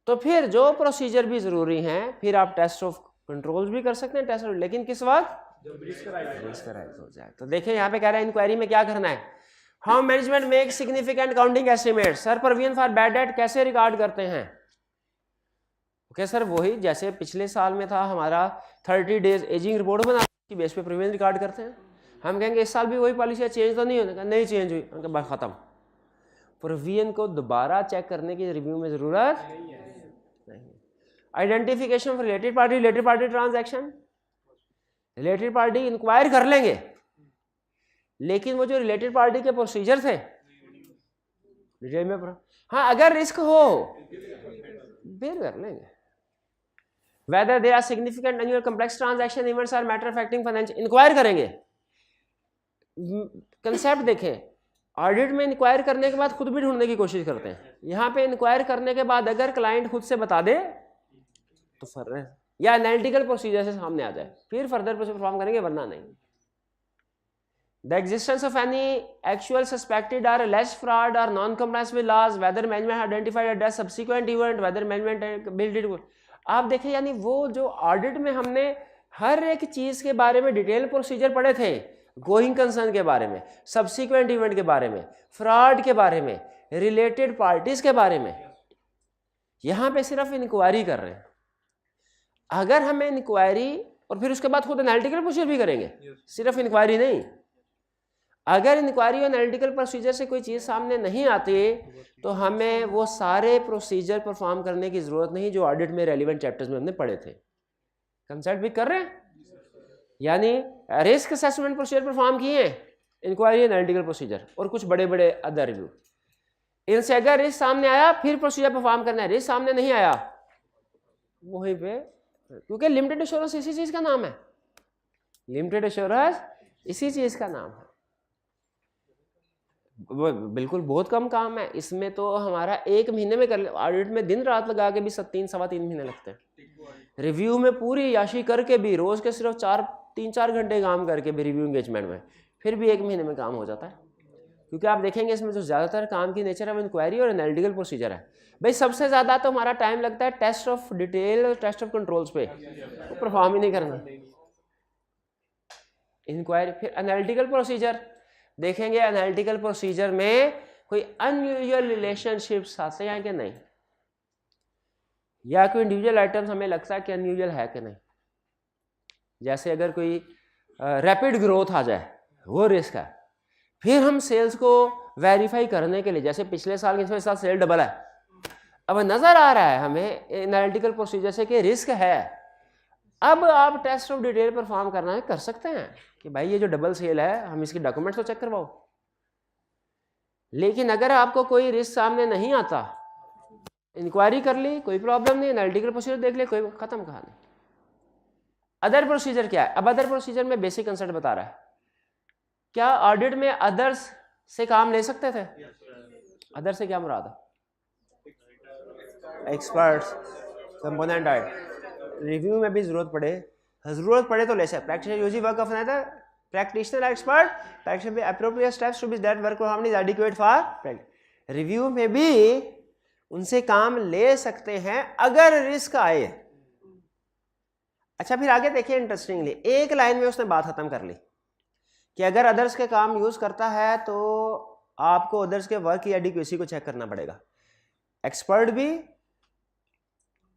Speaker 1: तो फिर जो प्रोसीजर भी ज़रूरी हैं, फिर आप टेस्ट ऑफ कंट्रोल्स भी कर सकते हैं, टेस्ट ऑफ, लेकिन किस वक्त रिस्क अराइज हो जाए। तो देखिए यहाँ पे कह रहा है इंक्वायरी में क्या करना है। How management make significant counting estimate, sir provision for bad date कैसे रिकॉर्ड करते हैं। ओके सर, वही जैसे पिछले साल में था हमारा 30 डेज एजिंग रिपोर्ट बना की बेस पे प्रोविजन रिकॉर्ड करते हैं। हम कहेंगे इस साल भी वही पॉलिसी चेंज तो नहीं होने का, नहीं चेंज हुई, उनका बस खत्म। प्रोविजन को दोबारा चेक करने की रिव्यू में जरूरत नहीं। Identification of related party transaction, related party inquire कर लेंगे, लेकिन वो जो रिलेटेड पार्टी के प्रोसीजर थे डिटेल में हाँ अगर रिस्क हो फिर कर लेंगे। Whether there are significant annual complex transaction events are matter affecting financial, inquire करेंगे। कंसेप्ट देखें, ऑडिट में इंक्वायर करने के बाद खुद भी ढूंढने की कोशिश करते हैं। यहाँ पे इंक्वायर करने के बाद अगर क्लाइंट खुद से बता दे तो फर्दर या एनालिटिकल प्रोसीजर से सामने आ जाए फिर फर्दर प्रोसीजर परफॉर्म करेंगे, वरना नहीं। The existence of any actual suspected और alleged fraud or non-compliance with laws, whether management identified at a subsequent event, whether management built it। आप देखें, यानी वो जो ऑडिट में हमने हर एक चीज के बारे में डिटेल प्रोसीजर पढ़े थे, गोइंग कंसर्न के बारे में, सब्सिक्वेंट इवेंट के बारे में, फ्रॉड के बारे में, रिलेटेड पार्टीज के बारे में, यहां पे सिर्फ इंक्वायरी कर रहे हैं। अगर हमें इंक्वायरी और फिर उसके बाद खुद एनालिटिकल प्रोसीजर भी करेंगे, सिर्फ इंक्वायरी नहीं। अगर इंक्वायरी और एनालिटिकल प्रोसीजर से कोई चीज़ सामने नहीं आती तो हमें वो सारे प्रोसीजर परफॉर्म करने की ज़रूरत नहीं जो ऑडिट में रेलिवेंट चैप्टर्स में हमने पढ़े थे। कंसल्ट भी कर रहे हैं, यानी रिस्क असेसमेंट प्रोसीजर परफॉर्म किए हैं, इंक्वायरी एनालिटिकल प्रोसीजर और कुछ बड़े बड़े अदर रिव्यू। इनसे अगर रिस्क सामने आया फिर प्रोसीजर परफॉर्म करना है, रिस्क सामने नहीं आया वहीं पे, क्योंकि लिमिटेड एश्योरेंस इसी चीज़ का नाम है, लिमिटेड एश्योरेंस इसी चीज़ का नाम है। बिल्कुल बहुत कम काम है इसमें, तो हमारा 1 महीने में कर ले। ऑडिट में दिन रात लगा के भी 3-3.25 महीने लगते हैं। रिव्यू में पूरी याशी करके भी रोज के सिर्फ 3-4 घंटे काम करके भी रिव्यू एंगेजमेंट में फिर भी 1 महीने में काम हो जाता है। क्योंकि आप देखेंगे इसमें जो ज़्यादातर काम की नेचर है वो इंक्वायरी और एनालिटिकल प्रोसीजर है। भाई सबसे ज़्यादा तो हमारा टाइम लगता है टेस्ट ऑफ डिटेल और टेस्ट ऑफ कंट्रोल्स पे, वो परफॉर्म ही नहीं करना। इंक्वायरी, फिर एनालिटिकल प्रोसीजर देखेंगे, एनालिटिकल प्रोसीजर में कोई अनयूजुअल रिलेशनशिप्स आते हैं कि नहीं, या कोई इंडिविजुअल आइटम्स हमें लगता है कि अनयूजुअल है कि नहीं। जैसे अगर कोई रैपिड ग्रोथ आ जाए वो रिस्क है, फिर हम सेल्स को वेरीफाई करने के लिए, जैसे पिछले साल के साथ सेल डबल है, अब नजर आ रहा है हमें एनालिटिकल प्रोसीजर से कि रिस्क है, अब आप टेस्ट ऑफ डिटेल परफॉर्म करना है, कर सकते हैं कि भाई ये जो डबल सेल है हम इसकी डॉक्यूमेंट्स तो चेक करवाओ। लेकिन अगर आपको कोई रिस्क सामने नहीं आता, इंक्वायरी कर ली कोई प्रॉब्लम नहीं, एनालिटिकल प्रोसीजर देख ले कोई खत्म कहानी। अदर प्रोसीजर क्या है? अब अदर प्रोसीजर में बेसिक कंसेप्ट बता रहा है। क्या ऑडिट में अदर्स से काम ले सकते थे? अदर से क्या मुराद है?
Speaker 3: एक्सपर्ट्स, कंपोनेंट आर्ट, रिव्यू में भी जरूरत पड़े तो ले सकते। Practitioner using work of another practitioner expert, practitioner appropriate steps to be that work harmony is adequate for practice. Review में भी उनसे काम ले सकते हैं अगर रिस्क आए। अच्छा, फिर आगे देखिए इंटरेस्टिंगली, एक लाइन में उसने बात खत्म कर ली कि अगर अदर्स के काम यूज करता है तो आपको अदर्स के वर्क की एडिक्वेसी को चेक करना पड़ेगा, एक्सपर्ट भी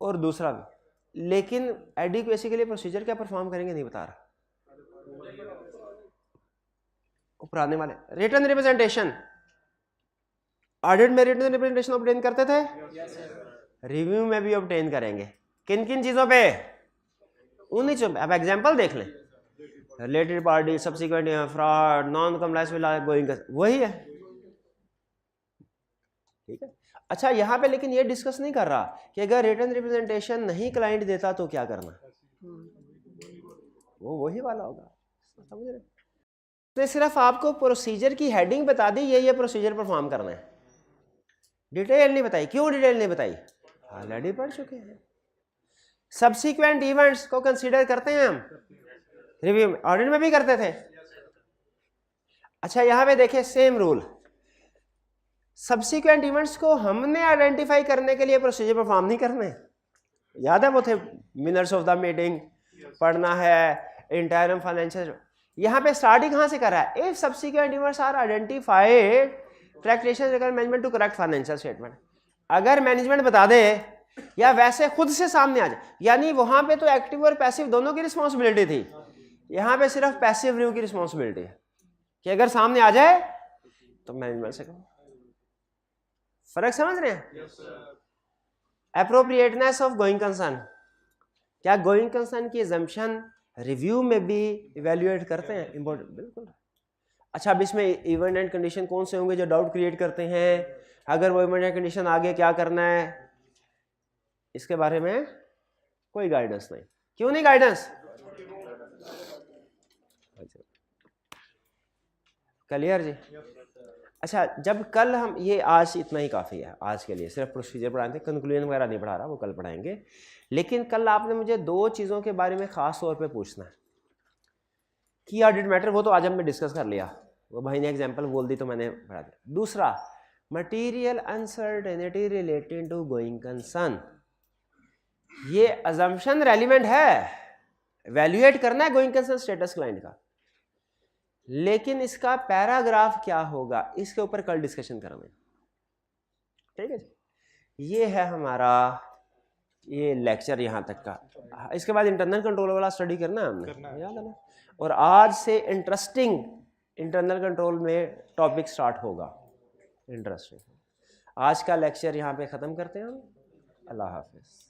Speaker 3: और दूसरा भी। लेकिन एडिक्वेसी के लिए प्रोसीजर क्या परफॉर्म करेंगे नहीं बता रहा। ऊपर आने वाले रिटन रिप्रेजेंटेशन, ऑडिट में रिटन रिप्रेजेंटेशन ऑब्टेन करते थे, रिव्यू में भी ऑब्टेन करेंगे। किन किन चीजों पे? उन्हीं चीजों पे। अब एग्जांपल देख लें, related party, subsequent fraud, non compliance with going, वही है, ठीक है। अच्छा, यहाँ पे लेकिन ये डिस्कस नहीं कर रहा कि अगर रिटन रिप्रेजेंटेशन नहीं क्लाइंट देता तो क्या करना, वो वही वाला होगा, समझ रहे? तो सिर्फ आपको प्रोसीजर की हेडिंग बता दी, ये प्रोसीजर परफॉर्म करना है, डिटेल नहीं बताई। क्यों डिटेल नहीं बताई? ऑलरेडी पढ़ चुके हैं। सब्सिक्वेंट इवेंट्स को कंसीडर करते हैं हम रिव्यू में, ऑडिट में भी करते थे। अच्छा यहाँ पे देखिए सेम रूल, सब्सिक्वेंट इवेंट्स को हमने आइडेंटिफाई करने के लिए प्रोसीजर परफॉर्म नहीं करने, याद है वो थे मिनट्स ऑफ द मीटिंग पढ़ना है, इंटरम फाइनेंशियल। यहाँ पे स्टार्टिंग कहाँ से करा है, if subsequent events are identified practitioners recommend management to correct financial statement. अगर मैनेजमेंट बता दे या वैसे खुद से सामने आ जाए, यानी वहां पे तो एक्टिव और पैसिव दोनों की रिस्पॉन्सिबिलिटी थी, यहाँ पे सिर्फ पैसिव रिव्यू की रिस्पॉन्सिबिलिटी है कि अगर सामने आ जाए तो मैनेजमेंट से कहो। फर्क समझ रहे हैं? एप्रोप्रिएटनेस ऑफ गोइंग कंसर्न, क्या गोइंग कंसर्न की एजम्पशन रिव्यू में भी इवेल्युएट करते हैं? इंपॉर्टेंट, बिल्कुल। अच्छा, अब इसमें इवेंट एंड कंडीशन कौन से होंगे जो डाउट क्रिएट करते हैं? अगर वो इवेंट एंड कंडीशन आगे क्या करना है, इसके बारे में कोई गाइडेंस नहीं। क्यों नहीं गाइडेंस? क्लियर जी? अच्छा, जब कल हम ये, आज इतना ही काफ़ी है आज के लिए, सिर्फ प्रोसीजर पढ़ाए थे, कंक्लूजन वगैरह नहीं पढ़ा रहा, वो कल पढ़ाएंगे। लेकिन कल आपने मुझे 2 चीज़ों के बारे में ख़ास तौर पे पूछना है। की ऑडिट मैटर वो तो आज हमने डिस्कस कर लिया, वो भाई ने एग्जांपल बोल दी तो मैंने पढ़ा दिया। दूसरा, material uncertainty related to going concern, ये अजम्पशन रेलिवेंट है, वैल्यूएट करना है गोइंग कंसर्न स्टेटस क्लाइंट का, लेकिन इसका पैराग्राफ क्या होगा इसके ऊपर कल डिस्कशन करेंगे। ठीक है जी, ये है हमारा ये लेक्चर यहाँ तक का। इसके बाद इंटरनल कंट्रोल वाला स्टडी करना है हमने, याद है ना? और आज से इंटरेस्टिंग इंटरनल कंट्रोल में टॉपिक स्टार्ट होगा, इंटरेस्टिंग। आज का लेक्चर यहाँ पे ख़त्म करते हैं हम। अल्लाह हाफिज़।